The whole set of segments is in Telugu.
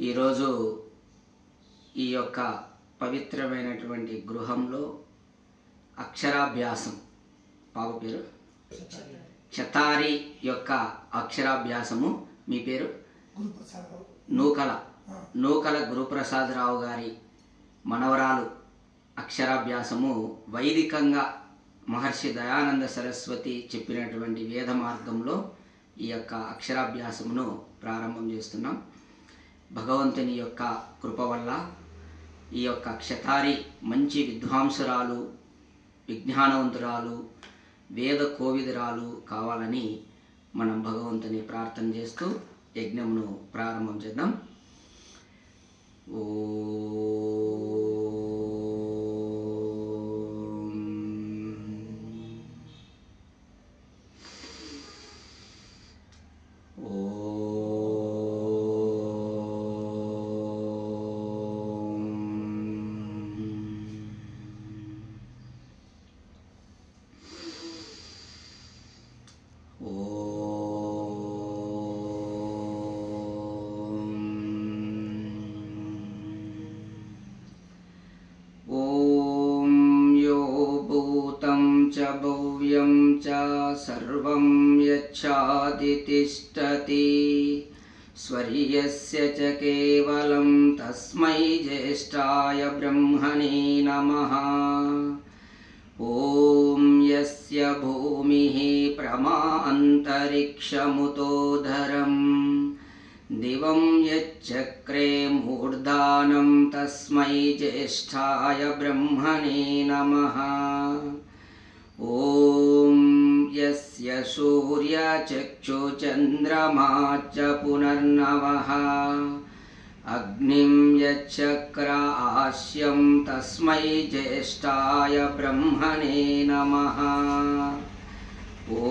ఈరోజు ఈ యొక్క పవిత్రమైనటువంటి గృహంలో అక్షరాభ్యాసం పాప పేరు చతారి యొక్క అక్షరాభ్యాసము మీ పేరు నూకల గురుప్రసాదరావు గారి మనవరాలు అక్షరాభ్యాసము వైదికంగా మహర్షి దయానంద సరస్వతి చెప్పినటువంటి వేద మార్గంలో ఈ యొక్క అక్షరాభ్యాసమును ప్రారంభం చేస్తున్నాం. భగవంతుని యొక్క కృప వల్ల ఈ యొక్క క్షతారి మంచి విద్వాంసురాలు, విజ్ఞానవంతురాలు, వేద కోవిదురాలు కావాలని మనం భగవంతుని ప్రార్థన చేస్తూ యజ్ఞమును ప్రారంభం చేద్దాం. भव्यं च सर्वं यच्छाति तिष्ठति स्वर्यस्य च केवलं तस्मै ज्येष्ठाय ब्रह्मणे नमः. ॐ यस्य भूमिः प्रमान्तरिक्षमुतोधरं दिवं यच्चक्रे मूर्धानं तस्मै ज्येष्ठाय ब्रह्मणे नमः. ॐ यस्य सूर्यचक्षुचन्द्रमा च पुनर्नवः अग्निं यच्चक्र आस्यं तस्मै ज्येष्ठाय ब्रह्मणे नमः.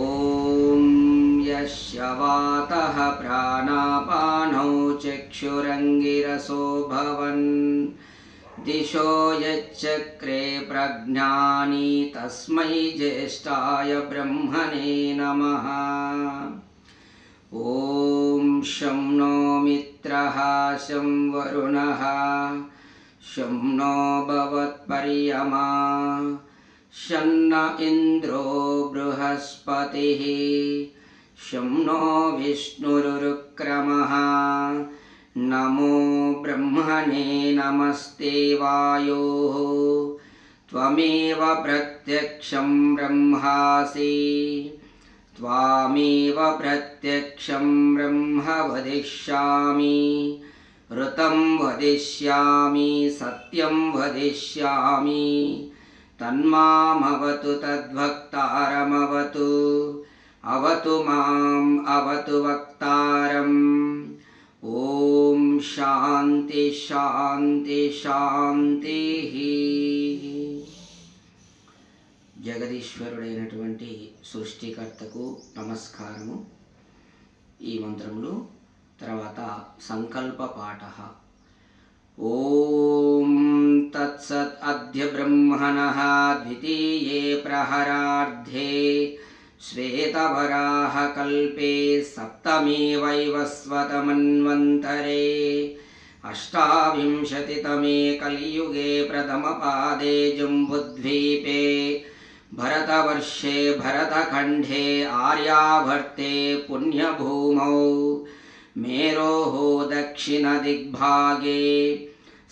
ॐ यस्य वातः प्राणापानौ चक्षुरङ्गिरसो भवन् दिशो यच्चक्रे प्रज्ञानी तस्मै ज्येष्ठाय ब्रह्मणे नमः. ॐ शं नो मित्रः शं वरुणः शं नो भवत्पर्यमा शं न इन्द्रो बृहस्पतिः शं नो विष्णुरुक्रमः. नमो ब्रह्मणे नमस्ते वायोः त्वमेव प्रत्यक्षं ब्रह्मासि त्वामेव प्रत्यक्षं ब्रह्म वदिष्यामि ऋतं वदिष्यामि सत्यं वदिष्यामि तन्मामवतु तद्भक्तारमवतु अवतु माम् अवतु वक्तारम्. ओम शांति शांति शांति. జగదీశ్వరుడైనటువంటి సృష్టికర్తకు నమస్కారము. ఈ మంత్రములు తర్వాత సంకల్ప పాఠః. ఓం తత్సత్ అద్య బ్రహ్మణః ద్వితీయే ప్రహరార్ధే श्वेतवराहकल्पे सप्तमे वैवस्वतमन्वन्तरे अष्टाविंशतितमे कलियुगे प्रथमपादे जम्बुद्वीपे भरतवर्षे भरतखण्डे आर्यावर्ते पुण्यभूमौ मेरोः दक्षिणदिग्भागे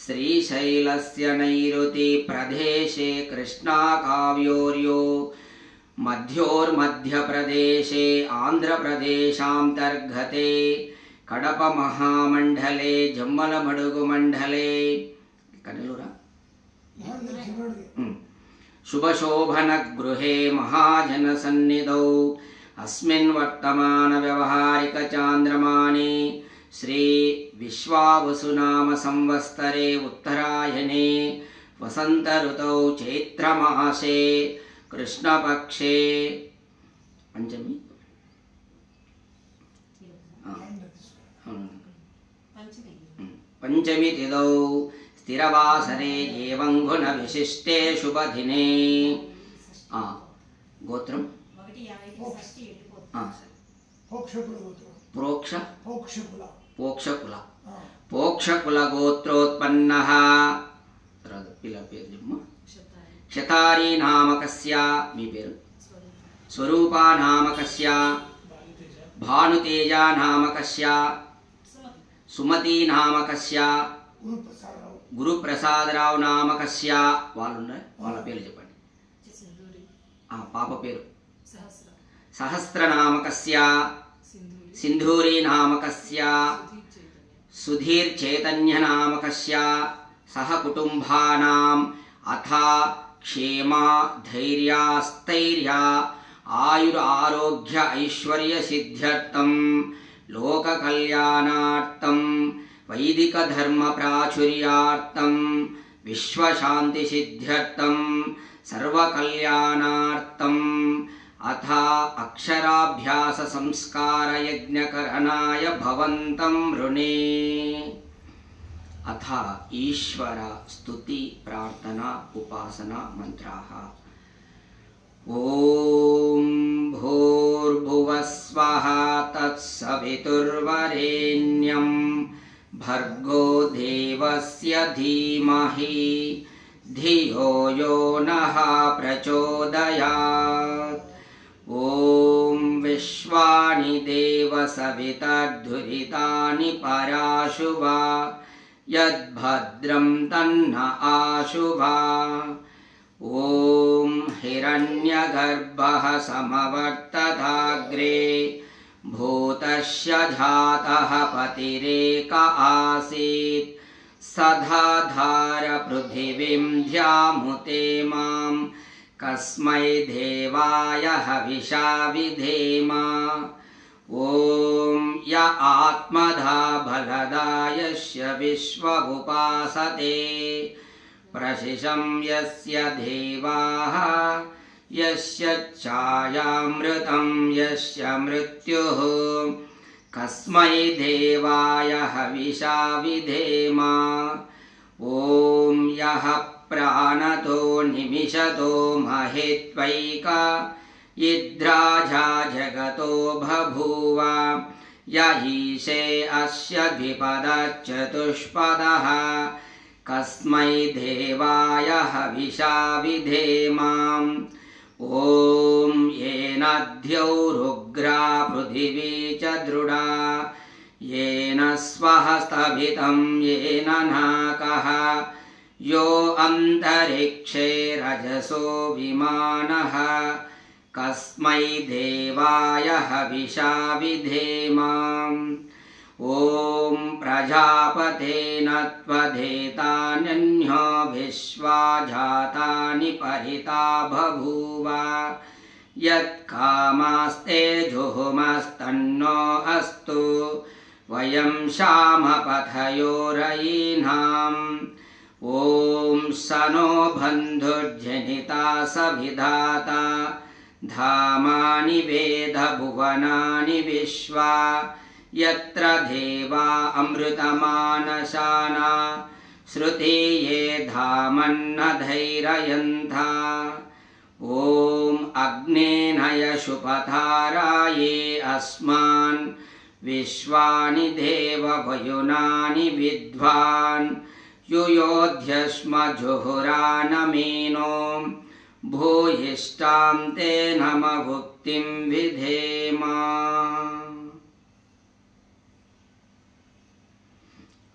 श्रीशैलस्य नैऋति प्रदेशे कृष्णाकाव्योर्यो मध्योर्मध्यप्रदेशे आन्ध्रप्रदेशान्तर्गते कड़प महामंडले जम्मलमडुगु मंडले कनेलूरा शुभशोभन गृहे महाजनसन्निधौ अस्मिन् वर्तमान व्यवहारिक चांद्रमाने श्री विश्वावसुनाम संवत्सरे उत्तरायणे वसंत ऋतौ चैत्रमासे कृष्णपक्षे पंचमी पंचमी तिथौ स्थिरवासरे एवं गुण विशिष्टे शुभदिने. गोत्रम పోక్షకుల పోక్షకుల గోత్రోత్పన్నః పిల్ల పేరు చెప్పు క్షతారీ నామకస్య మీ పేరు స్వరూపా నామకస్య భానుతేజ నామకస్య సుమతి నామకస్య గురుప్రసాదరావు నామకస్య వాళ్ళు ఉన్నారు వాళ్ళ పేర్లు చెప్పండి పాప పేరు సహస్ర నామకస్య సింధూరి నామకస్య సుధీర్ చైతన్య నామకస్య సహ కుటుంబానాం అథ క్షేమ ధైర్య స్థైర్య ఆయుర్ ఆరోగ్య ఐశ్వర్య సిద్ధ్యర్థం లోక కళ్యాణార్థం వైదిక ధర్మ ప్రాచుర్యార్థం విశ్వశాంతి సిద్ధ్యర్థం సర్వ కళ్యాణార్థం అథ అక్షరాభ్యాస సంస్కార యజ్ఞకరణాయ భవంతం రుణే అథ ఈశ్వర స్తుతి ప్రార్థన ఉపాసన మంత్రాః ఓం భూర్భువస్వః తత్సవితుర్వరేణ్యం భర్గో దేవస్య ధీమహి ధియో యో నః ప్రచోదయాత్ ఓం విశ్వాని దేవ సవితర్ధురితాని పరాశుభా యద్భద్రం తన్న ఆశుభా ఓం హిరణ్యగర్భః సమవర్తతాగ్రే భూతస్య జాతః పతిరేక ఆసీత్ సధాధార పృథివీం ధ్యాముతే మాం కస్మై దేవాయ హవిషా విధేమ ఓం య ఆత్మధా బలదాయస్య విశ్వ ఉపాసతే ప్రశిషం యస్య దేవాః యస్య ఛాయామృతం యస్య మృత్యుః కస్మై దేవాయ హవిషా విధేమ ఓం యః ప్రాణతో నిమిషతో మహిత్వైక ఇద్రాజా జగతో బభూవ య ఈశే అస్య ద్విపదశ్చతుష్పదః కస్మై దేవాయ హవిషా విధేమ ఓం ఏన ద్యౌరుగ్రా పృథివీ చ దృఢా येन स्वः स्तभितं येन नाकः यो अन्तरिक्षे रजसो विमानः कस्मै देवाय हविषा विधेम ॐ प्रजापतेन त्वधेतान्यो विश्वा जातानि परिता बभूव यत्कामास्ते जुहुमस्तन्नो अस्तु वयं श्यामपथयोरयीनाम् ॐ सनो बन्धुर्जनिता सविधाता धामानि वेदभुवनानि विश्वा यत्र देवा अमृतमानशाना श्रुतीये धामन्न धैर्ययन्था ॐ अग्नेनयशुपथाराये अस्मान् विश्वानि देववयुनानि विद्वान् युयोध्यस्म जुहुरानमीनो भूयिष्ठां ते नमभुक्तिं विधेम।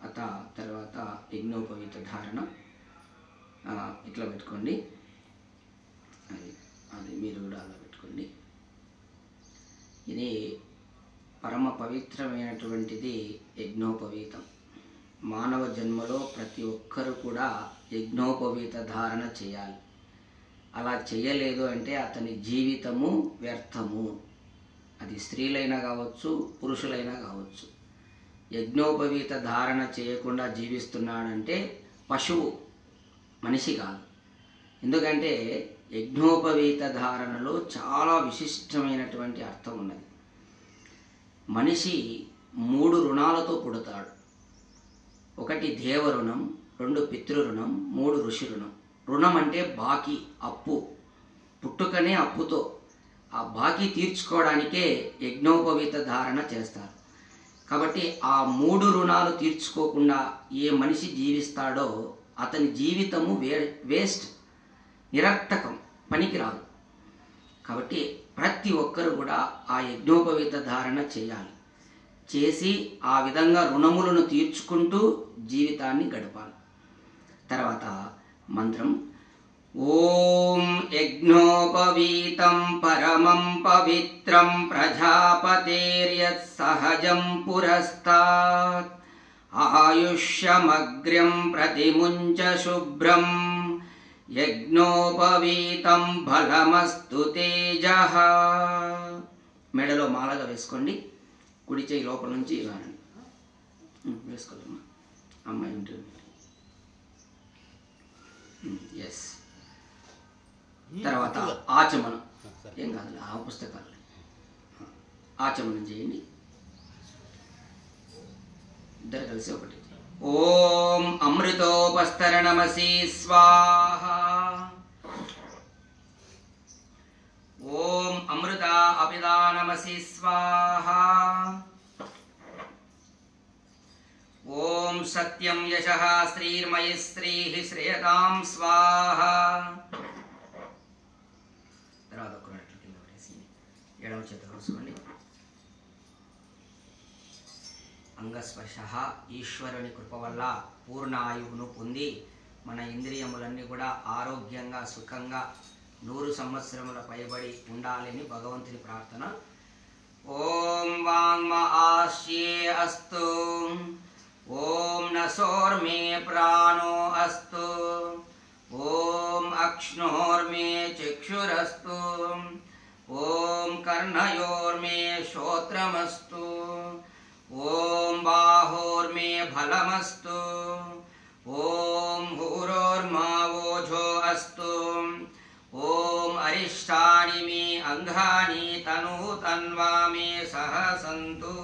అత తర్వాత యజ్ఞోపవీత ధారణ ఇట్లా పెట్టుకోండి, అది మీరు కూడా అలా పెట్టుకోండి. ఇది పరమ పవిత్రమైనటువంటిది యజ్ఞోపవీతం. మానవ జన్మలో ప్రతి ఒక్కరు కూడా యజ్ఞోపవీత ధారణ చేయాలి. అలా చేయలేదు అంటే అతని జీవితము వ్యర్థము. అది స్త్రీలైనా కావచ్చు, పురుషులైనా కావచ్చు. యజ్ఞోపవీత ధారణ చేయకుండా జీవిస్తున్నాడంటే పశువు, మనిషి కాదు. ఎందుకంటే యజ్ఞోపవీత ధారణలో చాలా విశిష్టమైనటువంటి అర్థం ఉన్నది. మనిషి 3 రుణాలతో పుడతాడు. 1 దేవ రుణం, 2 పితృ రుణం, 3 ఋషి రుణం. రుణం అంటే బాకీ, అప్పు. పుట్టుకనే అప్పుతో ఆ బాకీ తీర్చుకోవడానికే యజ్ఞోపవీత ధారణ చేస్తారు. కాబట్టి ఆ 3 రుణాలు తీర్చుకోకుండా ఏ మనిషి జీవిస్తాడో అతని జీవితము వేస్ట్, నిరర్థకం, పనికిరాదు. కాబట్టి ప్రతి ఒక్కరు కూడా ఆ యజ్ఞోపవీత ధారణ చేయాలి. చేసి ఆ విధంగా రుణములను తీర్చుకుంటూ జీవితాన్ని గడపాలి. తర్వాత మంత్రం ఓం యజ్ఞోపవీతం పరమం పవిత్రం ప్రజాపతేర్యత్ సహజం పురస్తాత్ ఆయుష్యమగ్ర్యం ప్రతిముంచ శుభ్రం యజ్ఞోపవీతం బలమస్తు తేజః. మెడలో మాలగా వేసుకోండి. కుడి చేయి లోపల నుంచి ఇలా వేసుకోలేమ్మా, అమ్మాయి ఉంటుంది. ఎస్. తర్వాత ఆచమనం, ఏం కాదు, ఆ పుస్తకాలు ఆచమనం చేయండి. ఇద్దరు కలిసి ఒకటి. ఓం అమృతోపస్తరణమసి స్వాహ. ఓం అమృత అపిదానమసి స్వాహ. ఓం సత్యం యశః శ్రీర్మయి శ్రీః శ్రేయతాం స్వాహ. తర్వాత ఒక్కటి కింద పడేసి ఎడమ చేత కలుసుకోండి. అంగస్పర్శ ఈశ్వరుని కృప వల్ల పూర్ణ ఆయువును పొంది మన ఇంద్రియములన్నీ కూడా ఆరోగ్యంగా సుఖంగా 100 సంవత్సరముల పైబడి ఉండాలని భగవంతుని ప్రార్థన. ఓం వాంగ్మ ఆశ్యే అస్తు. ఓం నసోర్మే ప్రాణో అస్తు. ఓం అక్ష్ణోర్మే చక్షురస్తు. ఓం కర్ణయోర్మే శ్రోత్రమస్తు. ఓం బాహోర్మే బలమస్తు. ఓం హూరోర్మావోజో అస్తు. ఓం అరిష్టాని మే అంగాని తనూతన్వా మే సహ సంతు.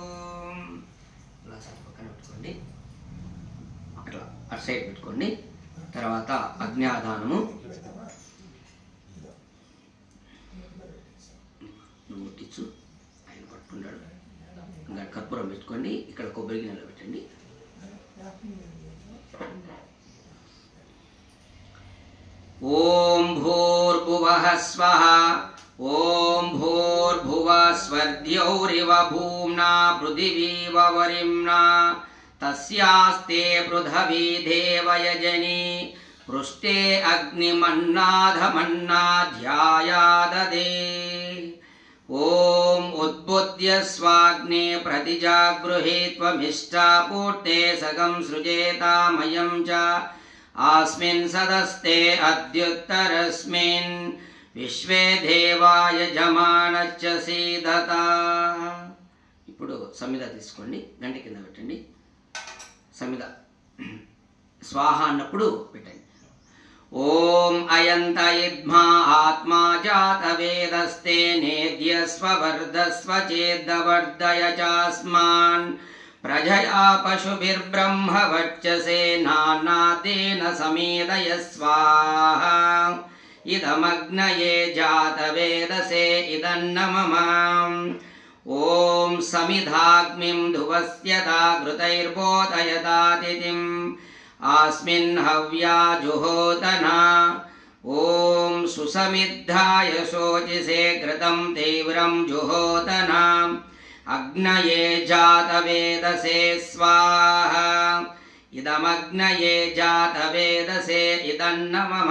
ఇలా సైడ్ పక్కన పెట్టుకోండి, అట్లా అటు సైడ్ పెట్టుకోండి. తర్వాత అజ్ఞాదానము. నువ్వు ముట్టించు, ఆయన పట్టుకుంటాడు. ఇంకా కర్పూరం పెట్టుకోండి. ఇక్కడ కొబ్బరి గిన్నెలో పెట్టండి. ఓం భూర్భువః స్వః. ఓం భూర్భువః స్వర్ధ్యౌరివ భూమ్నా పృథివీవ వరిమ్నా తస్యాస్తే పృథవీ దేవయజని పృష్ఠే అగ్నిమన్నాధమన్నాధ్యాయాదదే. ఓం ఉద్బుద్ధ్య స్వాగ్నే ప్రతిజాగృహీత్వమిష్టాపూర్తే సగం సృజేతామయం చ ఆస్మిన్ సదస్తే అద్యుత్తరస్మిన్ విశ్వే దేవాయ జమానశ్చ సీదత. ఇప్పుడు సమిధ తీసుకోండి, గంట కింద పెట్టండి. సమిధ స్వాహ అన్నప్పుడు పెట్టండి. ఓం అయంత ఇద్మా ఆత్మా జాత వేదస్తే నేద్యస్వ వర్ధస్వ చేద్దవర్ధయ చాస్మాన్ ప్రజయా పశుభిర్బ్రహ్మ వర్చసే నానాదేన సమేదయ స్వాహ. ఇదమగ్నయే జాత వేదసే ఇదన్నమమ. ఓం సమిధాగ్నిం ధువస్యతా ఘృతైర్బోధయతాతిథిం ఆస్మిన్ హవ్యా జుహోతనా. ఓం సుసమిద్ధాయ శోచిసే ఘృతం తీవ్రం జుహోతనా. అగ్నయే జాత వేదసే స్వాహ. ఇదమగ్నయే జాత వేదసే ఇదన్నమమ.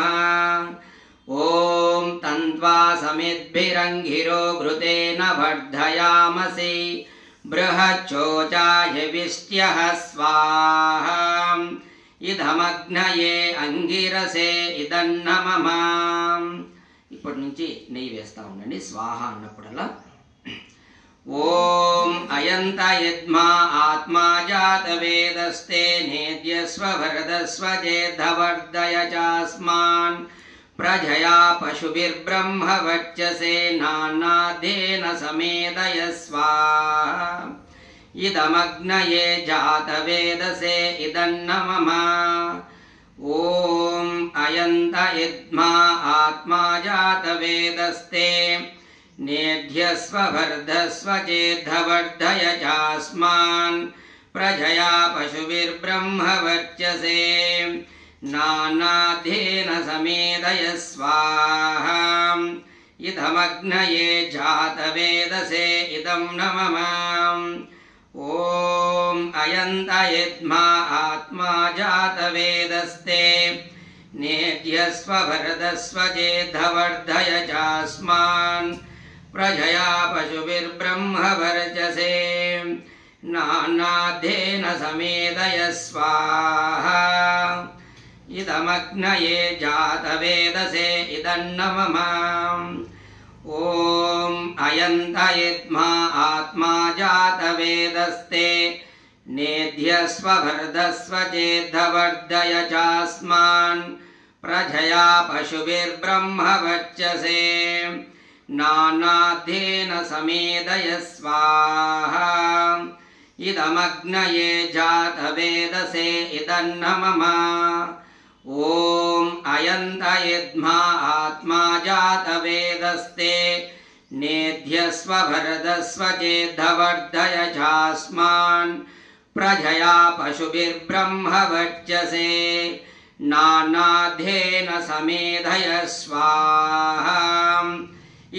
ఓం తంత్వా సమిద్భిరంగిరో ఘృతేన వర్ధయామసి బృహచ్చోచాయ విష్ట్యః స్వాహ. ఇదమగ్నయే అంగిరసే ఇదన్నమమ. ఇప్పటి నుంచి నెయ్యి వేస్తూ ఉండండి స్వాహ అన్నప్పుడల్లా. ఓం అయంత యద్మా ఆత్మా జాత వేదస్తే నేద్యస్వ వరదస్వ చేద్దవర్ధయ చాస్మాన్ ప్రజయా పశుభిర్బ్రహ్మ వర్చసే నానాదేన సమేదయ స్వాహ. ఇదమగ్నయే జాత వేదసే ఇదన్నమమ. ఓం అయంత యద్మా ఆత్మా జాత వేదస్తే नेध्यस्व वर्धस्व चेद्धवर्धय चास्मान् प्रजया पशुभिर्ब्रह्मवर्चसे नानाध्येन समेदय स्वाहा इदमग्नये जातवेदसे इदं न मम ॐ अयन्तयेद्मा आत्मा जातवेदस्ते नेध्यस्व भरदस्व चेद्धवर्धय चास्मान् प्रजया पशुभिर्ब्रह्मवर्चसे नानाध्येन समेदय स्वाहा इदमग्नये जातवेदसे इदं न मम ॐ अयन्तयेद्मा आत्मा जातवेदस्ते नेध्यस्व भरदस्व चेद्धवर्धय चास्मान् प्रजया पशुभिर्ब्रह्मवर्चसे नानाध्येन समेदय स्वाहा इदमग्नये जातवेदसे इदं न मम ॐ अयन्तयेद्मा आत्मा जातवेदस्ते नेध्यस्व भरदस्व चेद्धवर्धय चास्मान् प्रजया पशुभिर्ब्रह्मवर्चसे नानाध्येन समेधय स्वाहा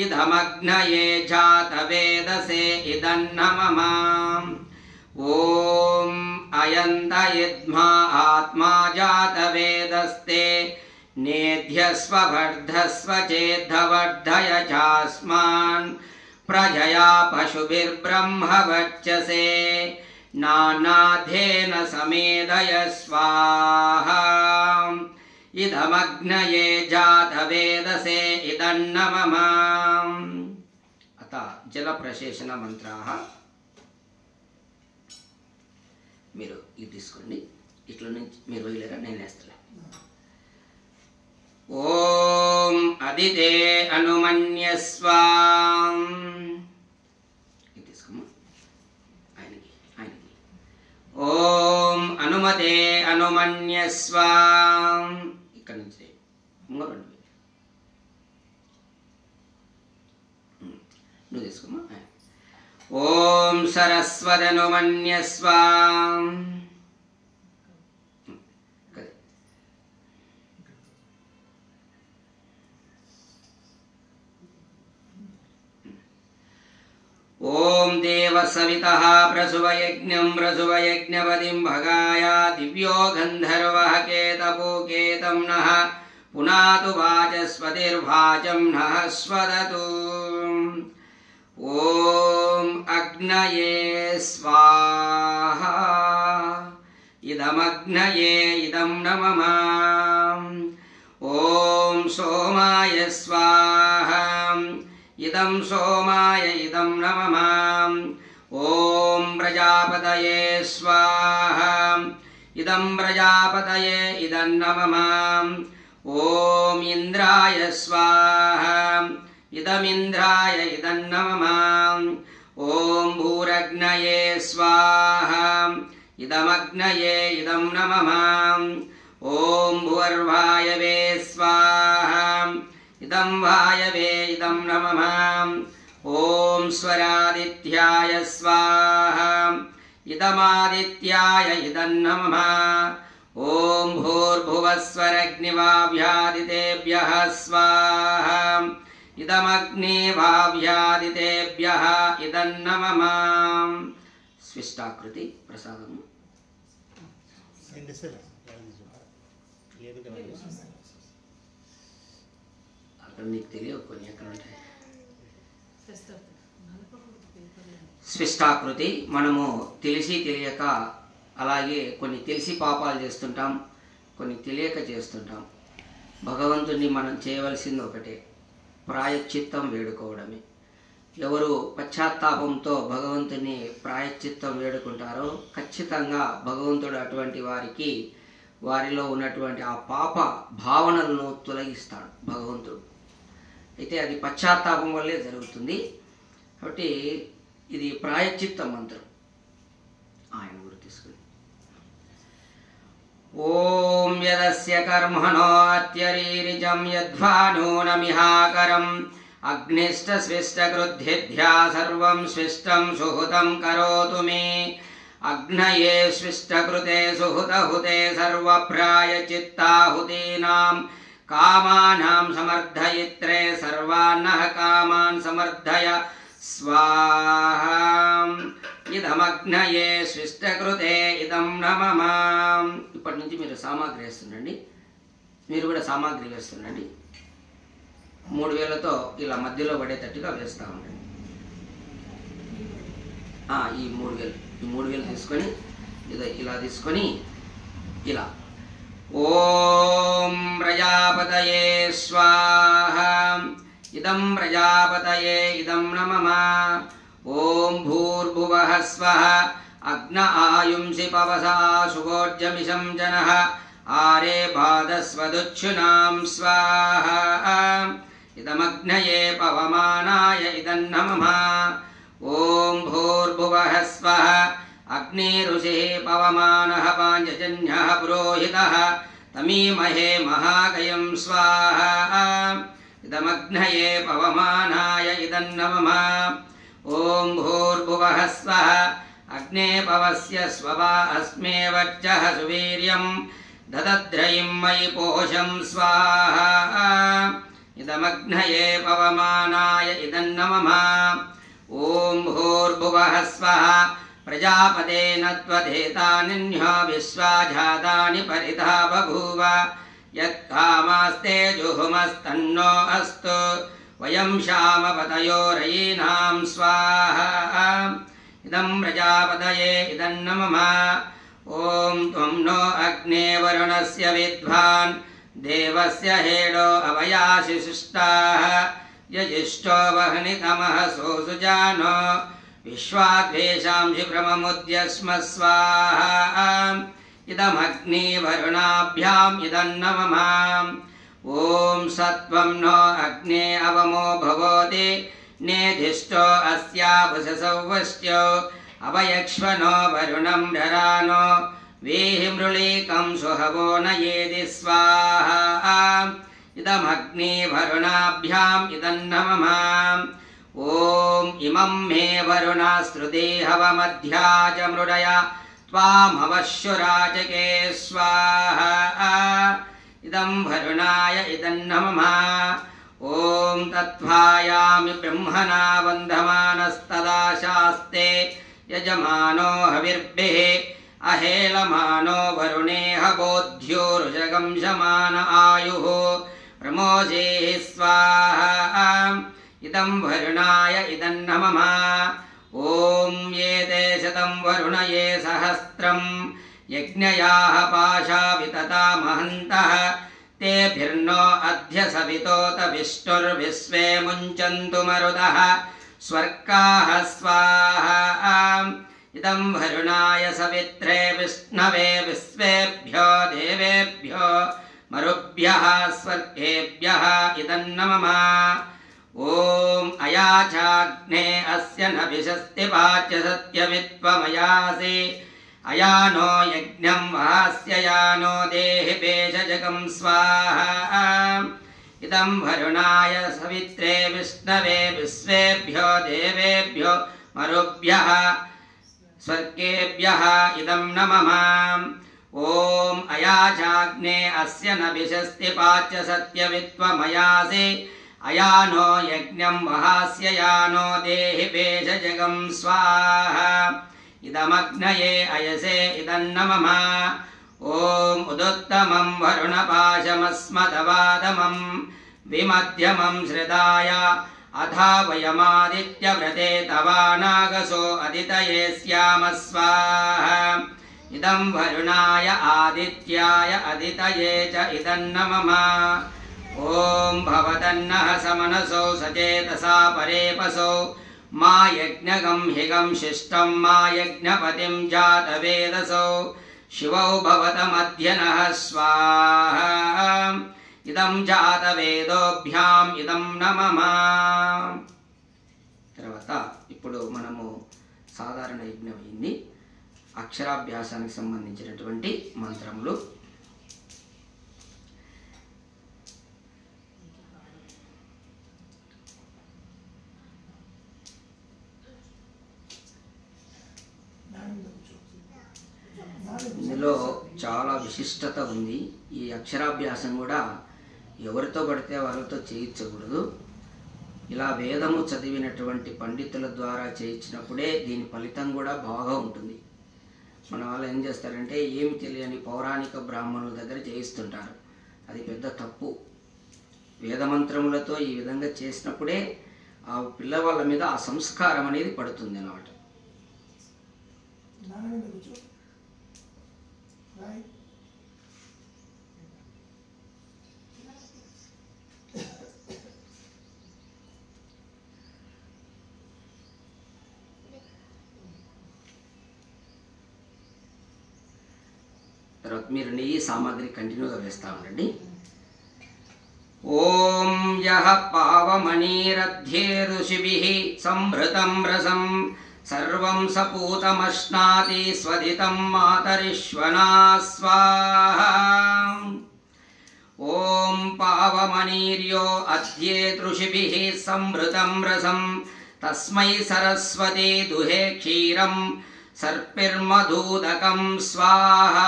इदमग्नये जातवेदसे इदं न मम ॐ अयन्तयेद्मा आत्मा जातवेदस्ते नेध्यस्व वर्धस्व चेद्धवर्धय चास्मान् प्रजया पशुभिर्ब्रह्मवर्चसे नानाध्येन समेदय स्वाहा इदमग्नये जातवेदसे इदं न मम अथ जलप्रशेषण मंत्राः మీరు ఇది తీసుకోండి ఇట్లా నుంచి మీరు వదిలేరా నేను వేస్తాను ఓం అదితే అనుమన్యస్వ ఇది తీసుకోమా ఆయనకి ఓం అనుమతే అనుమన్యస్వ ఇక్కడ నుంచి ఇంకోరండి నువ్వు తీసుకోమా ఓం సరస్వదనుమన్యస్వ ఓం దేవసవితః ప్రసువయజ్ఞం ప్రసువయజ్ఞపతిం భగాయ దివ్యో గంధర్వః కేతపూకేతం నః పునాతు వాచస్పతిర్వాచం నః స్వదతు ఓం అగ్నయే స్వాహా ఇదమగ్నయే ఇదం న మమ ఓం సోమాయ స్వాహా ఇదం సోమాయ ఇదం న మమ ఓం ప్రజాపతయే స్వాహా ఇదం ప్రజాపతయే ఇదం న మమ ఓం ఇంద్రాయ స్వాహా ఇదమింద్రాయ ఇదం న మమ ఓం భూరగ్నయే స్వాహా ఇదమగ్నయే ఇదం న మమ ఓం భువర్వాయవే స్వాహా ఇదం వాయవే ఇదం న మమ ఓం స్వరాదిత్యాయ స్వాహా ఇదమాదిత్యాయ ఇదం న మమ ఓం భూర్భువస్వరగ్నివాభ్యాదితేభ్యః స్వాహా ఇదమగ్నివాభ్యాదితేభ్యః ఇదం న మమ స్విష్టాకృతి ప్రసాదము అక్కడ నీకు తెలియవు కొన్ని ఎక్కడ ఉంటాయి. స్విష్టాకృతి మనము తెలిసి తెలియక అలాగే కొన్ని తెలిసి పాపాలు చేస్తుంటాం, కొన్ని తెలియక చేస్తుంటాం. భగవంతుని మనం చేయవలసింది ఒకటే, ప్రాయశ్చిత్తం వేడుకోవడమే. ఎవరు పశ్చాత్తాపంతో భగవంతుని ప్రాయశ్చిత్తం వేడుకుంటారో ఖచ్చితంగా భగవంతుడు అటువంటి వారికి వారిలో ఉన్నటువంటి ఆ పాప భావనలను తొలగిస్తాడు భగవంతుడు. అయితే అది పశ్చాత్తాపం వల్లే జరుగుతుంది. కాబట్టి ఇది ప్రాయశ్చిత్త మంత్రం. ఆయన గుర్తు తీసుకుని ఓం యదస్య కర్మణో అత్యరీరిజం యద్వానో నమిహాకరం अग्निष्टस्विष्टकृद्धिभ्या सर्वं स्विष्टं सुहुतं करोतु मे अग्नये स्विष्टकृते सुहुतहुते सर्वप्रायचित्ताहुतीनां कामानां समर्थयित्रे सर्वान्नः कामान् समर्थय स्वाहा ఇదమగ్నయే స్విష్టకృతే ఇదం నమః. ఇప్పటి నుంచి మీరు సామాగ్రి వేస్తుండండి, మీరు కూడా సామాగ్రి వేస్తుండండి. 3 వేలతో ఇలా మధ్యలో పడేటట్టుగా వేస్తూ ఉండండి. ఈ 3 వేలు తీసుకొని ఇలా తీసుకొని ఇలా ఓం ప్రజాపతయే స్వాహ ఇదం ప్రజాపతయే ఇదం నమః. ఓం భూర్భువః స్వః అగ్న ఆయుంసి పవసా సువోర్జమిషం జనః ఆరే బాధస్వదుచ్ఛునాం స్వాహా ఇదమగ్నయే పవమానాయ ఇదం నమః. ఓం భూర్భువః స్వః అగ్నిరుషిః పవమానః పాంచజన్యః పురోహితః తమీమహే మహాగయం స్వాహా ఇదమగ్నయే పవమానాయ ఇదం నమః. ఓం భూర్భువః స్వః అగ్నే పవస్య స్వవా అస్మే వచ్చః సువీర్యం దదద్రయిం మయి పోషం స్వాహా ఇదమగ్నయే పవమానాయ ఇదం నమః. ఓం భూర్భువః స్వః ప్రజాపతేన త్వదేతానిన్యో విశ్వాజాతాని పరితా బభూవ యత్కామాస్తే జుహుమస్తన్నో అస్తు వయం శామపతయోరయీనాం స్వాహా ఇదం ప్రజాపతయే ఇదం నమః. ఓం త్వం నో అగ్నే వరుణస్య విద్వాన్ దేవస్య హేడో అవయాసి శిష్టాః యజిష్టో వహ్నితమః సోసుజానో విశ్వాద్వేషాంసి ప్రమముద్యస్మ స్వాహా ఇదమగ్ని వరుణాభ్యాం ఇదం నమః. ఓం సత్వం నో అగ్నే అవమో భవోతి నేధిష్టో అస్యాభుసౌవశ్చో అవయక్ష్వనో వరుణం ధరానో వేహి మృళీకం సుహవో నయేది స్వాహా ఇదమగ్ని వరుణాభ్యాం ఇదం నమః. ఓం ఇమం మే వరుణాశ్రుదేహవమధ్యా చ మృడయ త్వామవశ్యురాజకే స్వాహా ఇదం వరుణాయ ఇదం నమః. ఓం తత్వాయామి బ్రహ్మణా వందమానస్తదా శాస్తే యజమానో హవిర్భిః అహేళమానో వరుణేహ బోధ్యోరుషగం శమాన ఆయుః ప్రమోజేః స్వాహా ఇదం వరుణాయ ఇదం నమః. ఓం ఏతే శతం వరుణయే సహస్రం యజ్ఞయాః పాశా వితతా మహन्तः తేభిర్నో అద్య సవితోత విష్ణుర్విశ్వే ముంచन्तు మరుదః స్వర్గాః స్వాహా ఇదం వరుణాయ సవిత్రే విష్ణవే విశ్వేభ్యో దేవేభ్యో మరుభ్యః స్వర్గేభ్యః ఇదం నమః. ఓం అయాచాగ్నే అస్య నభిషస్తి వాచ్య సత్యవిత్వమయాసి అయానో యజ్ఞం వాస్య యానో దేహి పేషజకం స్వాహా ఇదం వరుణాయ సవిత్రే విష్ణవే విశ్వేభ్యో దేవేభ్యో మరుభ్యః స్వర్గేభ్యః ఇదం నమః. ఓం అయాచాగ్నే అస్య నభిషస్తి వాచ్య సత్యవిత్వమయాసి అయానో యజ్ఞం వహాస్య యానో దేహి పేషజకం స్వాహా ఇదమగ్నయే అయసే ఇదం నమః. ఓం ఉదుత్తమం వరుణపాశమస్మదవాదమం విమధ్యమం శ్రిదాయ అథా వయమాదిత్యవ్రతే తవానాగసో అదితయే స్యామ స్వాహా ఇదం వరుణాయ ఆదిత్యాయ అదితయే చ ఇదం నమః. ఓం భవతన్నః సమనసో సచేతసా పరేపసో మా యజ్ఞగం హిగం శిష్టం మా యజ్ఞపతిం జాతవేదసో శివౌ భవతమధ్యనః స్వాహా ఇదం జాతవేదోభ్యాం ఇదం నమః. తర్వాత ఇప్పుడు మనము సాధారణ యజ్ఞం అయింది. అక్షరాభ్యాసానికి సంబంధించినటువంటి మంత్రములు. ఇందులో చాలా విశిష్టత ఉంది. ఈ అక్షరాభ్యాసం కూడా ఎవరితో పడితే వాళ్ళతో చేయించకూడదు. ఇలా వేదము చదివినటువంటి పండితుల ద్వారా చేయించినప్పుడే దీని ఫలితం కూడా బాగా ఉంటుంది. మన వాళ్ళు ఏం చేస్తారంటే ఏమి తెలియని పౌరాణిక బ్రాహ్మణుల దగ్గర చేయిస్తుంటారు. అది పెద్ద తప్పు. వేదమంత్రములతో ఈ విధంగా చేసినప్పుడే ఆ పిల్లవాళ్ళ మీద ఆ సంస్కారం అనేది పడుతుంది అన్నమాట. తర్వాత మీరు నెయ్యి సామాగ్రి కంటిన్యూగా వేస్తూ ఉండండి. ఓం యః పావమణిరధ్యే ఋషిభిః సంభృతం రసం సర్వం సపూతమశ్నాతి స్వదితం మాతరిష్వనా స్వాహా. ఓం పావమణిర్యో అధ్యే ఋషిభిః సంభృతం రసం తస్మై సరస్వతి దుహే క్షీరం సర్పిర్మధూదకం స్వాహా.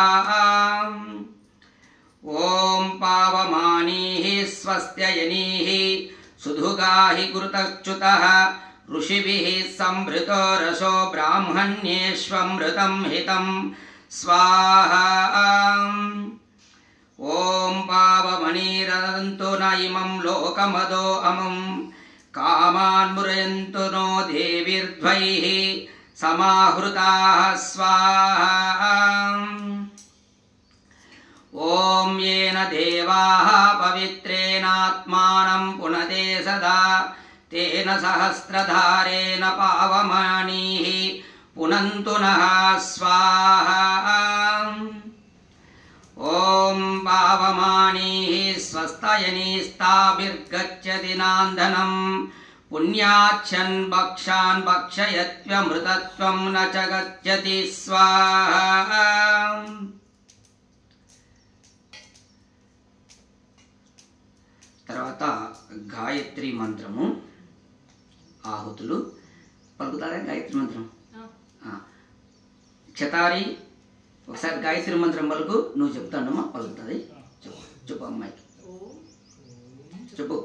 ఓం పావమానీః స్వస్త్యయనీః సుధుగాః గురుతచ్యుతః ఋషిభిః సంభృతో రసో బ్రాహ్మణ్యేష్వమృతం హితం స్వాహా. ఓం పావమణిరదంతు న ఇమం లోకమదో అమం కామాన్మురయంతు నో దేవిర్ద్వైః సమాహృతాః స్వాహా. ఓం येन దేవాః పవిత్రేణాత్మానం పునతే సదా తేన సహస్రధారేణ పావమానీః పునంతు నః స్వాహా. ఓం పావమానీః స్వస్తయనీస్తాభిర్గచ్చతి నాందనం పుణ్యాచ్ఛన్ భక్షాన్ భక్షయత్వమృతత్వం న చ గచ్చతి స్వాహా. తర్వాత గాయత్రి మంత్రము ఆహుతులు పలుకుతారా? గాయత్రి మంత్రం క్షతారి ఒకసారి గాయత్రి మంత్రం పలుకు. నువ్వు చెప్తానమ్మా, పలుకుతుంది. చెప్పు చెప్పు అమ్మాయి చెప్పు.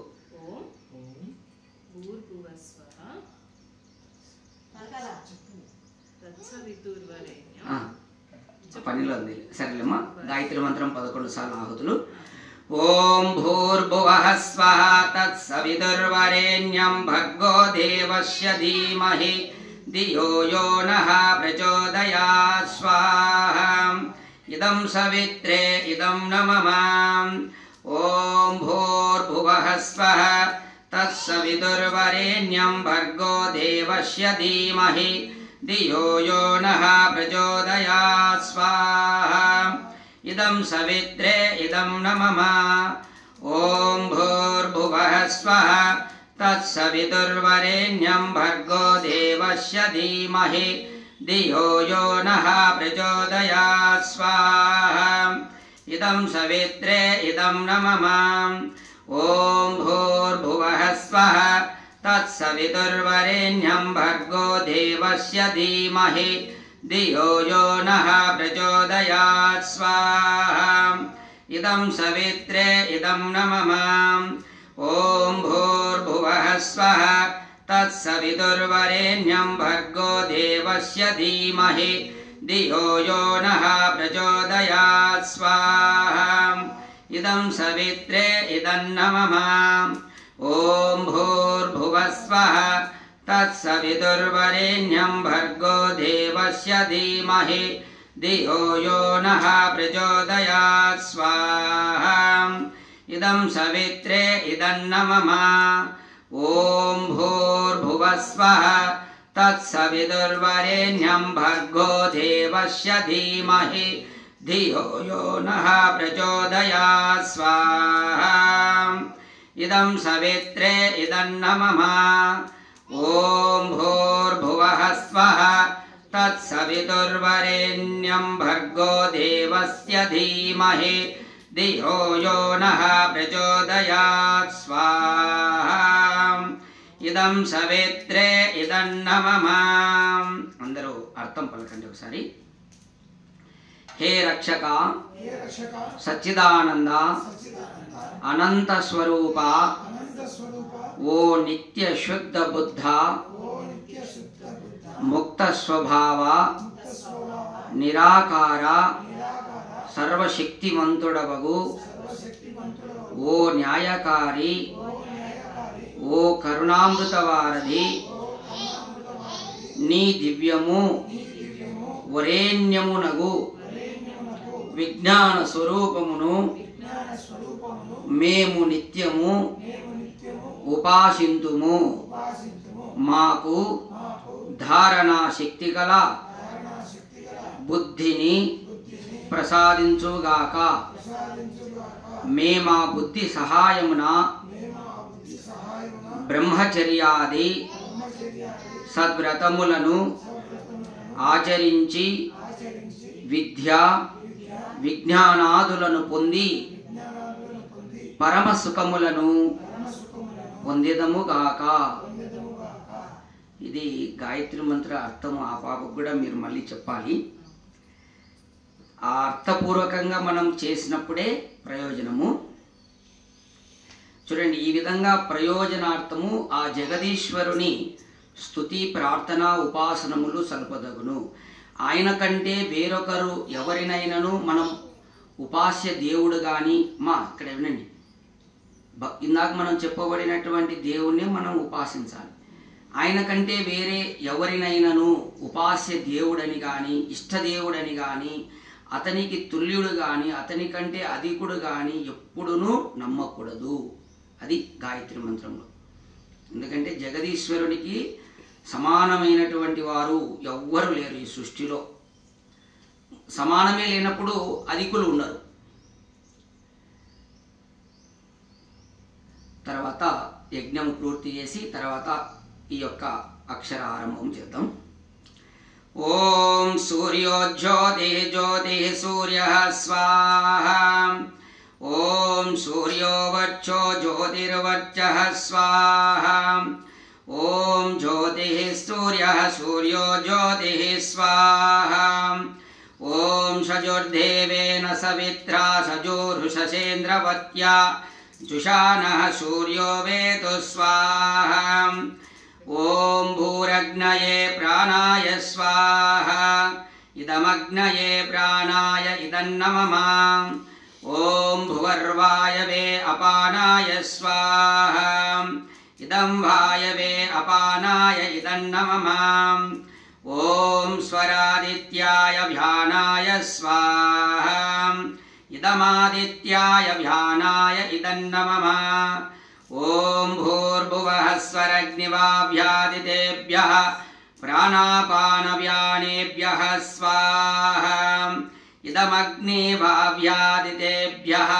పనిలో ఉంది సరేలేమ్మా. గాయత్రి మంత్రం 11 సార్లు ఆహుతులు. ఓం భూర్భువః స్వః తత్సవితుర్వరేణ్యం భర్గో దేవస్య ధీమహి ధియో యో నః ప్రచోదయాత్ స్వాహా. ఇదం సవిత్రే ఇదం న మమ. ఓం భూర్భువః స్వః తత్సవితుర్వరేణ్యం భర్గో దేవస్య ధీమహి ధియో యో నః ప్రచోదయాత్ స్వాహా. ఇదం సవిత్రే ఇదం న మమ. ఓం భూర్భువః స్వః తత్సవితుర్వరేణ్యం భర్గో దేవస్య ధీమహి ధియో యో నః ప్రచోదయాత్ స్వాహా. ఇదం సవిత్రే ఇదం న మమ. ఓం భూర్భువః స్వః తత్సవితుర్వరేణ్యం భర్గో దేవస్య ధీమహి ధియో యో నః ప్రచోదయాత్ స్వాహా. ఇదం సవిత్రే ఇదం న మమ. ఓం భూర్భువః స్వః తత్సవితుర్వరేణ్యం భర్గో దేవస్య ధీమహి ధియో యో నః ప్రచోదయాత్ స్వాహా. ఇదం సవిత్రే ఇదం న మమ. ఓం భూర్భువః స్వః తత్సవితుర్వరేణ్యం భర్గో దేవస్య ధీమహి ధియో యో నః ప్రచోదయాత్ స్వాహా. ఇదం సవిత్రే ఇదం న మమ. ఓం భూర్భువః స్వః తత్సవితుర్వరేణ్యం భర్గో దేవస్య ధీమహి ధియో యో నః ప్రచోదయాత్ స్వాహా. ఇదం సవిత్రే ఇదం న మమ. ఓం భూర్భువః స్వః తత్సవితుర్వరేణ్యం భర్గో దేవస్య ధీమహి ధియో యో నః ప్రచోదయాత్ స్వాహా. ఇదం సవిత్రే ఇదం న మమ. అందరూ అర్థం పలకండి ఒకసారి. हे रक्षक सच्चिदानंद अनंत स्वरूप ओ नित्य शुद्ध बुद्ध मुक्त स्वभाव निराकार सर्वशक्तिमंतुडवगु ओ न्यायकारी ओ करुणामृतवारधि नी दिव्यमु वरेण्यमुनगु विज्ञान स्वरूपमुनु मेमु नित्यमु उपासिंतुमु माकु धारणा शक्ति गल बुद्धिनि प्रसादिंचुगाक मेमा बुद्धि सहायमुना ब्रह्मचर्यादि सद्व्रतमुలను आचరించి विद्या विज्ञानादुలను పొంది పరమ సుఖములను పొందేదముగాక। ఇది గాయత్రి మంత్ర అర్థం ఆ పాపకు కూడా మీరు మళ్ళీ చెప్పాలి। ఆ అర్థపూర్వకంగా మనం చేసినప్పుడే ప్రయోజనము। చూడండి, ఈ విధంగా ప్రయోజనార్థము ఆ జగదీశ్వరుని స్తుతి ప్రార్థన ఉపాసనములు సల్పదగును। ఆయన కంటే వేరొకరు ఎవరినైనాను మనం ఉపాస్య దేవుడు కానీ ఇక్కడ వినండి, ఇందాక మనం చెప్పబడినటువంటి దేవుణ్ణి మనం ఉపాసించాలి। ఆయన కంటే వేరే ఎవరినైనాను ఉపాస్య దేవుడని కానీ ఇష్టదేవుడని కానీ అతనికి తుల్యుడు కానీ అతని కంటే అధికుడు కానీ ఎప్పుడునూ నమ్మకూడదు। అది గాయత్రి మంత్రంలో। ఎందుకంటే జగదీశ్వరునికి సమానమైనటువంటి వారు ఎవ్వరు లేరు ఈ సృష్టిలో। సమానమే లేనప్పుడు అధికులు ఉన్నారు। తర్వాత యజ్ఞం పూర్తి చేసి తర్వాత ఈ యొక్క అక్షర ఆరంభం చేద్దాం। ఓం సూర్యో జ్యోతి జ్యోతి సూర్య స్వాహా ఓం సూర్యో వర్చో జ్యోతిర్వర్చః స్వాహా ఓం జ్యోతి సూర్య సూర్యో జ్యోతి స్వాహా ఓం సజుర్దేవేన సవిత్రా సజోర్హృషసేంద్రవత్యా जुषानः सूर्यो वेतु स्वाहा ओम भूरग्नये प्राणाय स्वाहा इदमग्नये प्राणाय इदन्नमः ओम भुवर्वायवे अपानाय स्वाहा इदं वायवे अपानाय इदन्नमः ओम स्वरादित्याय व्यानाय स्वाहा इदमादित्याय व्यानाय इदन्नमः ओम भूर्भुवः स्वरग्निवाभ्यादितेभ्यः प्राणापानव्यानेभ्यः स्वाहा इदमग्निवाभ्यादितेभ्यः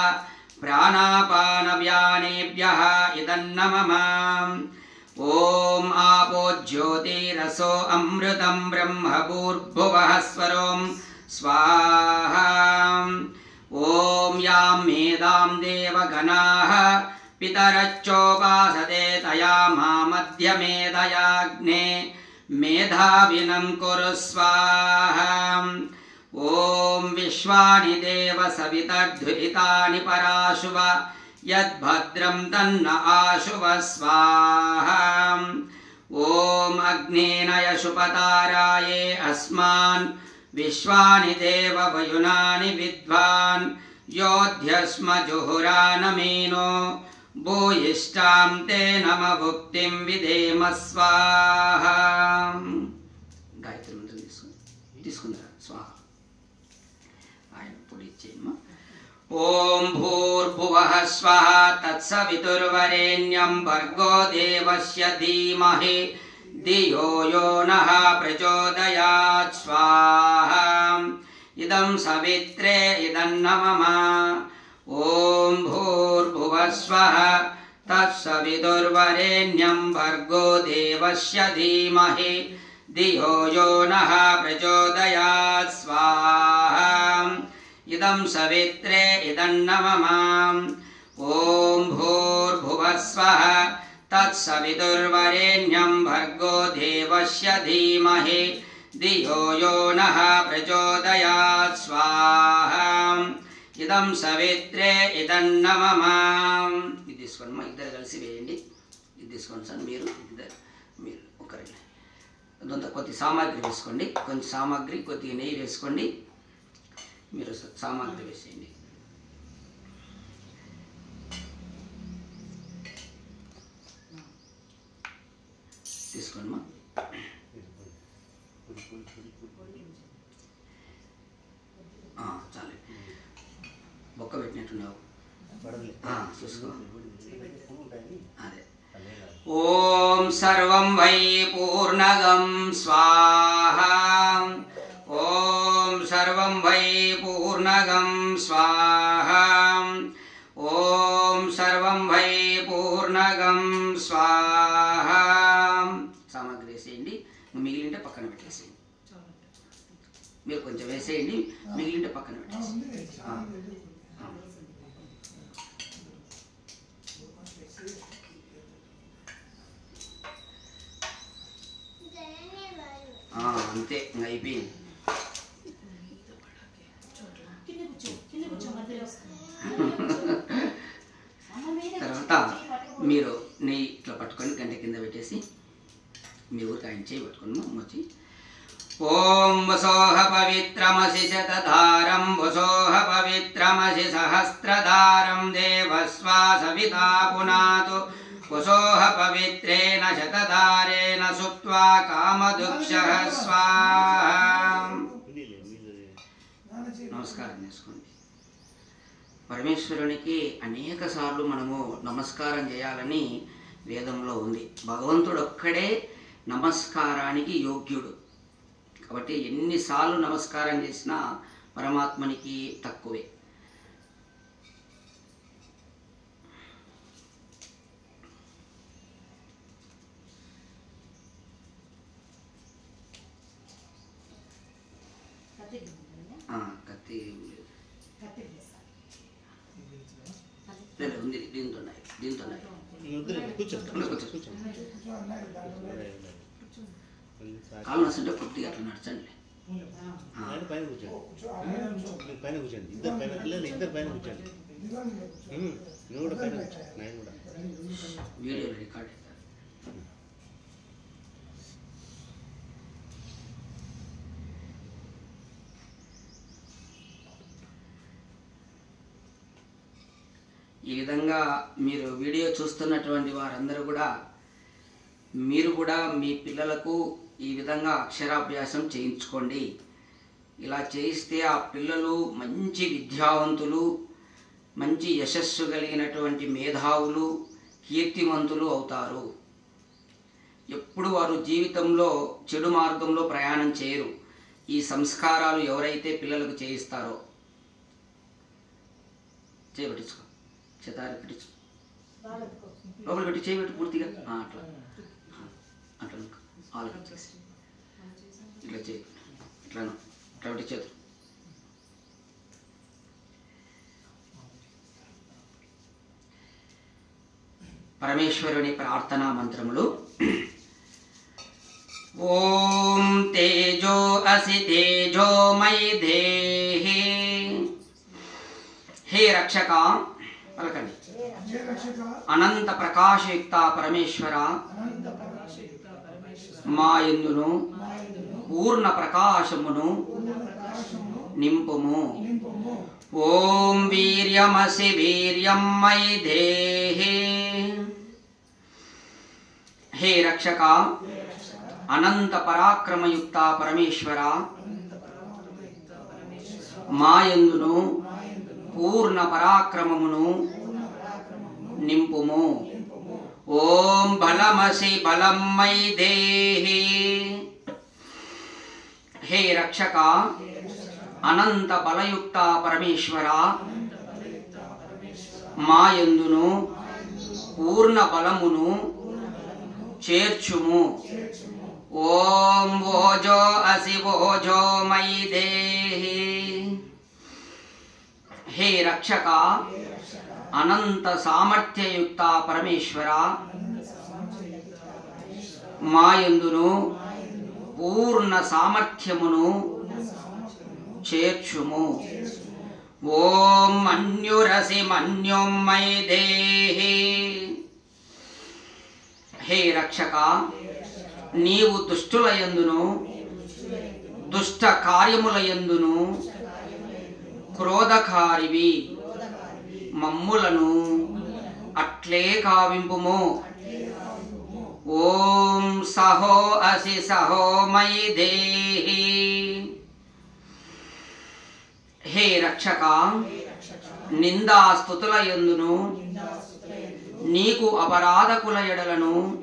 प्राणापानव्यानेभ्यः इदन्नमः ओम आपो ज्योतिरसो अमृतं ब्रह्म भूर्भुवः स्वरों स्वाहा ओम यां मेधां देवगणाः पितरच्चोपासते तया मध्यमेधयाग्ने मेधाविनं कुरु स्वाहा ओम विश्वानि देव सवितर्धुरितानि पराशुव यद्भद्रं तन्न आशुव स्वाहा ओम अग्नेनयशुपताराये अस्मान् विश्वानि देव वयुनानि विद्वान् योध्यस्म जुहुरानमीनो भूयिष्ठां ते नम भुक्तिं विधेम स्वाहा। गायत्री मंत्र తీసుకున్నారా स्वाहा ఆయన పొడిచేయమ్మ। ओम भूर्भुवः स्वः तत्सवितुर्वरेण्यं भर्गो देवस्य धीमहि धियो यो नः प्रचोदयात् स्वाहा इदं सवित्रे इदन्नमः ओम भूर्भुवः स्वः तत्सवितुर्वरेण्यं भर्गो देवस्य धीमहि धियो यो नः प्रचोदयात् स्वाहा इदं सवित्रे इदन्नमः ओम भूर्भुवः स्वः तत्सवितुर्वरेण्यं भर्गो देवस्य धीमहि धियो यो नः प्रचोदयात् स्वाहा ఇదం సవిత్రే ఇదన్న మమ. ఇది తీసుకోండి మా ఇద్దరు కలిసి వేయండి. ఇది తీసుకోండి సార్ మీరు ఒకరి అదంతా కొద్ది సామాగ్రి వేసుకోండి. కొంచెం సామాగ్రి కొద్దిగా నెయ్యి వేసుకోండి. మీరు సామాగ్రి వేసేయండి. తీసుకోండి మా. చాలు బొక్క పెట్టినట్టున్నావు చూసుకో. అదే ఓం సర్వం వై పూర్ణగం స్వాహా. ఓం సర్వం వై పూర్ణగం స్వాహా. ఓం సర్వం వై పూర్ణగం స్వాహా. సామాగ్రి వేసేయండి. మిగిలింటే పక్కన పెట్టేసేయండి. మీరు కొంచెం వేసేయండి, మిగిలింటే పక్కన పెట్టేసేయండి. అంతే ఇంకా అయిపోయింది. తర్వాత మీరు నెయ్యి ఇట్లా పట్టుకొని గంట కింద పెట్టేసి మీ ఊరికి ఆయన చేయి పట్టుకొని వచ్చి ఓం వసోహ పవిత్రమసి శతధారం వసోహ పవిత్రమసి సహస్రధారం దేవస్వాసవితా పునాతు వసోహ పవిత్రేణ శతధారేణ సుప్త్వా కామదుక్షః స్వాహా. నమస్కారం చేసుకోండి. పరమేశ్వరునికి అనేక సార్లు మనము నమస్కారం చేయాలని వేదంలో ఉంది. భగవంతుడు ఒక్కడే నమస్కారానికి యోగ్యుడు. కాబట్టి ఎన్నిసార్లు నమస్కారం చేసినా పరమాత్మనికి తక్కువే. కత్తి ఉంది, దీంతో కాలు నస్తుంటే కొద్దిగా అట్లా నడచండి. పైన కూర్చోండి. ఇద్దరు పైన కూర్చోండి. నువ్వు కూడా పైన నేను కూడా వీడియోలో రికార్డ్ అవుతారు. ఈ విధంగా మీరు వీడియో చూస్తున్నటువంటి వారందరూ కూడా మీరు కూడా మీ పిల్లలకు ఈ విధంగా అక్షరాభ్యాసం చేయించుకోండి. ఇలా చేయిస్తే ఆ పిల్లలు మంచి విద్యావంతులు, మంచి యశస్సు కలిగినటువంటి మేధావులు, కీర్తివంతులు అవుతారు. ఎప్పుడు వారు జీవితంలో చెడు మార్గంలో ప్రయాణం చేయరు. ఈ సంస్కారాలు ఎవరైతే పిల్లలకు చేయిస్తారో చేయబట్టించుకో, చేతారి పెట్టించు, లోపల పెట్టి చేయబెట్టి పూర్తిగా అట్లా అట్లా ఆలోచించేసి ఇట్లా చేయి, ఇట్లాను ఇట్లా పెట్టి చేతులు. పరమేశ్వరుని ప్రార్థనా మంత్రములు. ఓం తేజో అసి తేజోమయి దేహి. హే రక్షక పలకండి. అనంత ప్రకాశయుక్త పరమేశ్వర మా యందును పూర్ణ ప్రకాశమును నింపుము. ఓం వీర్యమసి వీర్యం మయి దేహి. హే రక్షక అనంత పరాక్రమయుక్త పరమేశ్వర మా యందును పూర్ణ పరాక్రమమును నింపుము. ఓం బలమసి బలం మయి దేహి. హే రక్షక అనంత బలయుక్త పరమేశ్వర మా యందును పూర్ణ బలమును చేర్చుము. ఓం ఓజో అసి ఓజో మయి దేహి. హే రక్షక అనంత సామర్థ్యయుక్త పరమేశ్వర మా యందును పూర్ణ సామర్థ్యమును చేర్చుము. ఓం మన్యురసి మన్యుం మై దేహి. హే రక్షక, నీవు దుష్టులయందును దుష్ట కార్యములయందును క్రోధకారివి, మమ్ములను అట్లే కావింపుము. ఓం సహో అసి సహో మై దేహి. హే రక్షక, నిందాస్తుతులయందును నీకు అపరాధకుల ఎడలను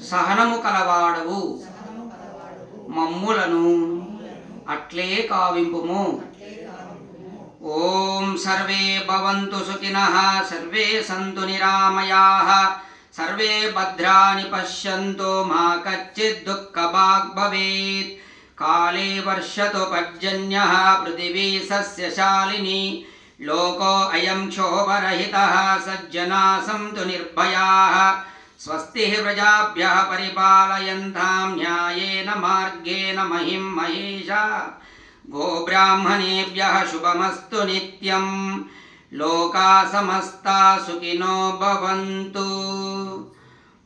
సహనము కలవాడవు, మమ్ములను అట్లే కావింపుము. ఓం సర్వే భవంతు సుఖినః, సర్వే సంతు నిరామయాః, సర్వే భద్రాణి పశ్యంతు, మా కచ్చిద్ దుఃఖభాగ్ భవేత్. కాళే వర్షతు పర్జన్యః, పృథివీ సస్యశాలిని, లోకో అయం క్షోభరహితః, సజ్జనా సంతు నిర్భయాః. స్వస్తి ప్రజాభ్యః పరిపాలయంతాం న్యాయేన మార్గేణ మహిం మహేషా. గోబ్రాహ్మణేభ్యః శుభమస్తు నిత్యం. లోకా సమస్తా సుఖినో భవంతు.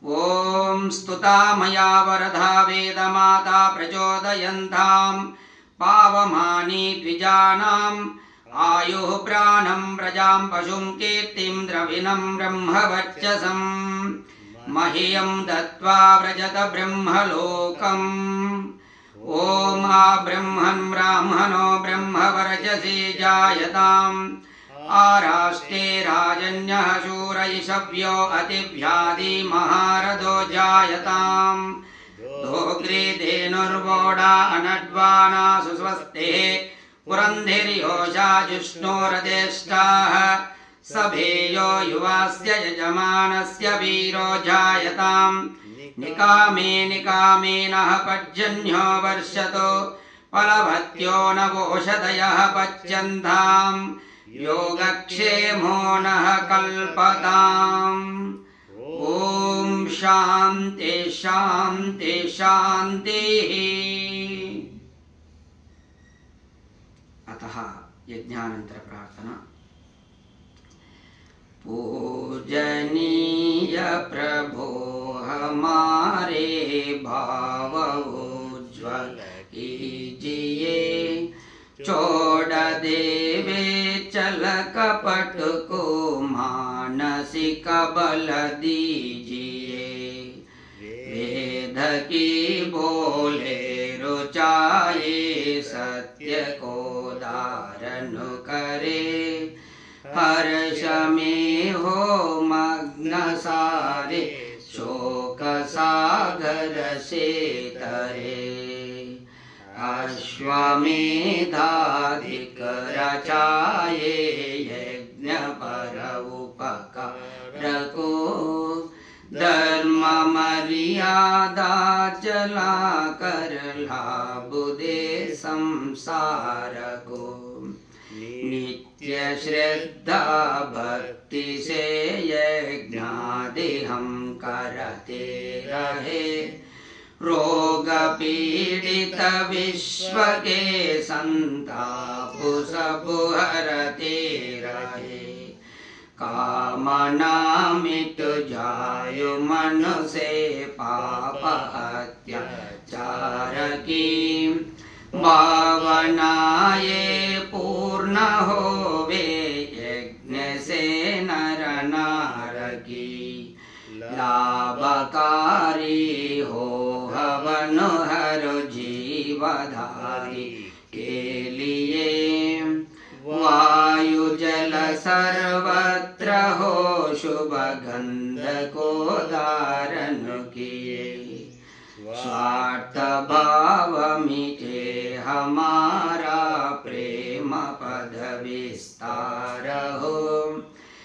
ఓం స్తుతా మయా వరదా వేదమాతా ప్రచోదయంతాం, పావమాని ద్విజానాం ఆయుః ప్రాణం ప్రజాం పశుం కీర్తిం ద్రవిణం బ్రహ్మవర్చసం. మహ్యం దత్వా వ్రజత బ్రహ్మలోకం. ఓం ఆ బ్రహ్మన్ బ్రాహ్మణో బ్రహ్మవర్చసి జాయతాం. ఆరాష్టే రాజన్యః శూరైషవ్యో అతివ్యాధి మహారథో జాయతాం. దోగ్రీ ధేనుర్వోడా అనడ్వానా సుస్వస్తిః, పురంధిర్యోషా జిష్ణోరదేష్టాః. సభేయో యువాస్య యజమానస్య వీరో జాయతాం. నికామే నికామేనః పర్జన్యో వర్షతో, ఫలవత్యో నవోషధయః పచ్యంతాం. యోగక్షేమో నః కల్పతాం. ఓం శాంతి శాంతి శాంతి. అతః యజ్ఞానంతర ప్రార్థన. पूजनीय प्रभो हमारे भाव उज्ज्वल कीजिए, छोड़ देवे चल कपट को मानसिक बल दीजिए. वेद की बोले रुचाए, सत्य को धारण करे. हर्ष में हो मग्न सारे, शोक सागर से तरे. अश्वमेधाधिक रचाए, यज्ञ पर उपकार को. धर्म मर्यादा चला कर, लाभ दे संसार को. नित्य श्रद्धा भक्ति से यज्ञादि हम करते रहे. रोग पीड़ित विश्व के संताप सब हरते रहे. कामना मिट जाय मन से, पाप अत्याचार की. भावनाए पूर्ण होवे, यज्ञ से नर नार की. लाभकारी हो हवन हर जीवधारी के लिए. वायु जल सर्वत्र हो, शुभ गंध को धारण किए. स्वार्थ भाव मिटे हमारा, प्रेम पद विस्तार हो.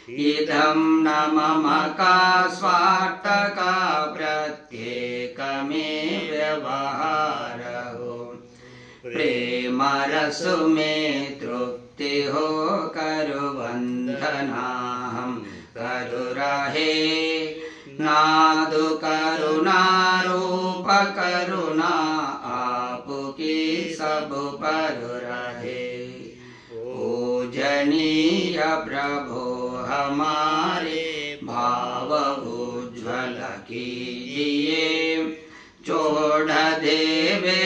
इदं न मम का स्वार्थ का, प्रत्येक में व्यवहार हो. प्रेम रस में तृप्ति हो कर, वंदना हम करु रहे. नादु करुणा रूप करुणा, आपकी सब पर रहे. पूजनीय प्रभो हमारे भाव उज्ज्वल कीजिए। छोड़ देवे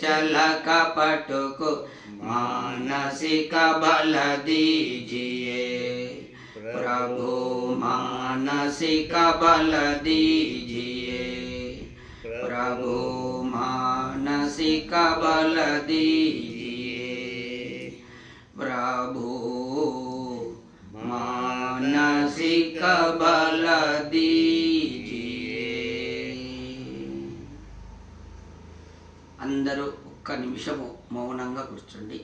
चल कपट को मानसिक बल दीजिए। प्रभु मानसिक बल दीजिए। प्रभु मानसिक बल दीजिए। प्रभु मानसिक बल दीजिए। అందరూ ఒక్క నిమిషము మౌనంగా కూర్చోండి.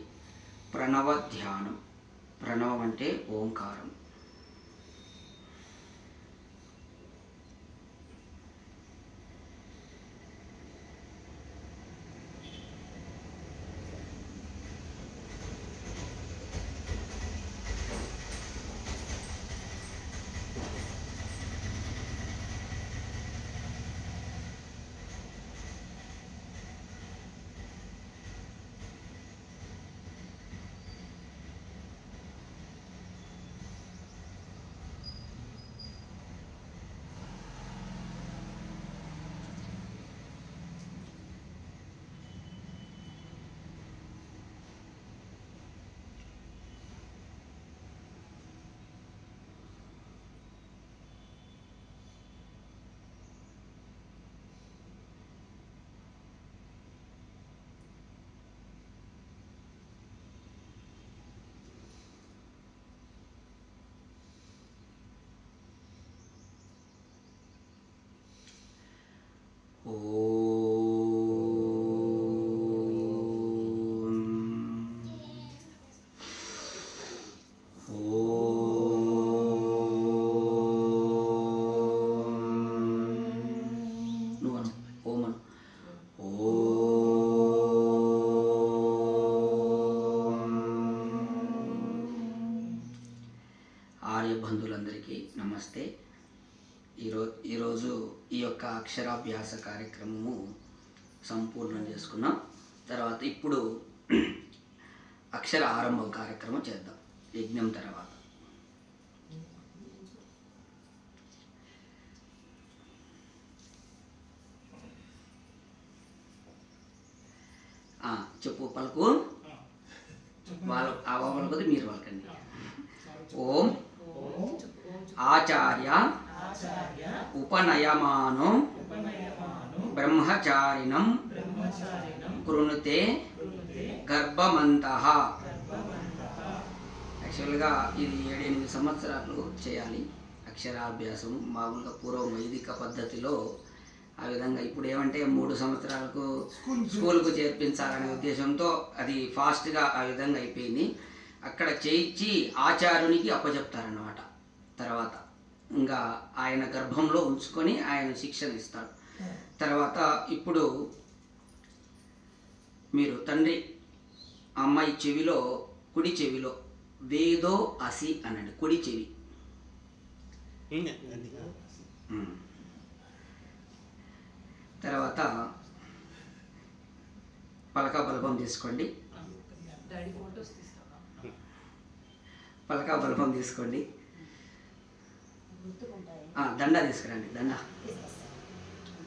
ప్రణవ ధ్యానం. ప్రణవం అంటే ఓంకారం. ఆర్యబంధులందరికీ నమస్తే. ఈరోజు ఈ యొక్క అక్షరాభ్యాస కార్యక్రమము సంపూర్ణం చేసుకున్నాం. తర్వాత ఇప్పుడు అక్షర ఆరంభం కార్యక్రమం చేద్దాం యజ్ఞం తర్వాత. చెప్పు పలుకు. వాళ్ళు ఆ పలుకుది మీరు పలకండి. ఓం ఆచార్య ఉపనయమానో బ్రహ్మచారిణం కృణుతే గర్భమంతః. యాక్చువల్గా ఇది 7-8 సంవత్సరాలు చేయాలి అక్షరాభ్యాసం. మామూలుగా పూర్వం వైదిక పద్ధతిలో ఆ విధంగా. ఇప్పుడు ఏమంటే 3 సంవత్సరాలకు స్కూల్కు చేర్పించాలనే ఉద్దేశంతో అది ఫాస్ట్గా ఆ విధంగా అయిపోయింది. అక్కడ చేయించి ఆచార్యునికి అప్పచెప్తారన్నమాట. తర్వాత ఇంకా ఆయన గర్భంలో ఉంచుకొని ఆయన శిక్షణ ఇస్తాడు. తర్వాత ఇప్పుడు మీరు తండ్రి అమ్మాయి చెవిలో, కుడి చెవిలో వేదో అసి అనండి. కుడి చెవి. తర్వాత పలక బల్బం తీసుకోండి. పలక బల్బం తీసుకోండి. దండ తీసుకురండి. దండ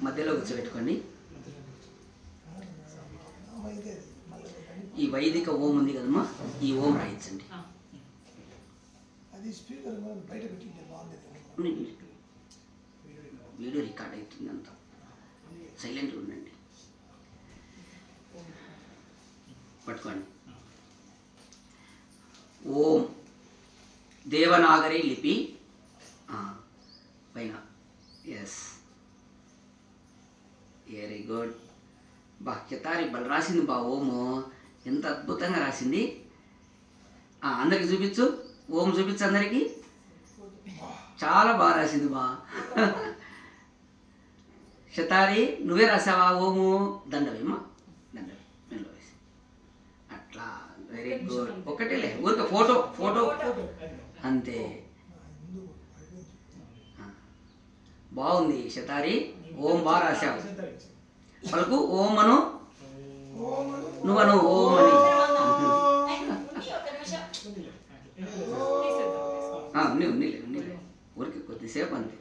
మధ్యలో కూర్చోబెట్టుకోండి. ఈ వైదిక ఓం ఉంది కదమ్మా, ఈ ఓం రాయించండి. వీడియో రికార్డ్ అవుతుంది అంతా. సైలెంట్గా ఉండండి. పట్టుకోండి. ఓం దేవనాగరి లిపి పైన. Yes, very good. బాక్యతారి బల్ రాసింది బా. ఓము ఎంత అద్భుతంగా రాసింది. అందరికి చూపించు. ఓం చూపించు అందరికి. చాలా బాగా రాసింది బా. శతారి నువ్వే రాసావా ఓము? దండవేమ్మా, దండవే మెల్లో వేసి. అట్లా వెరీ గుడ్. ఒకటేలే ఊరికే ఫోటో ఫోటో అంతే. బాగుంది శతారి. ఓం బాగా రాశావు. పలుకు ఓం అను. నువ్వను ఓం అని. ఉన్నీలే ఊరికి కొద్దిసేపు అంతే.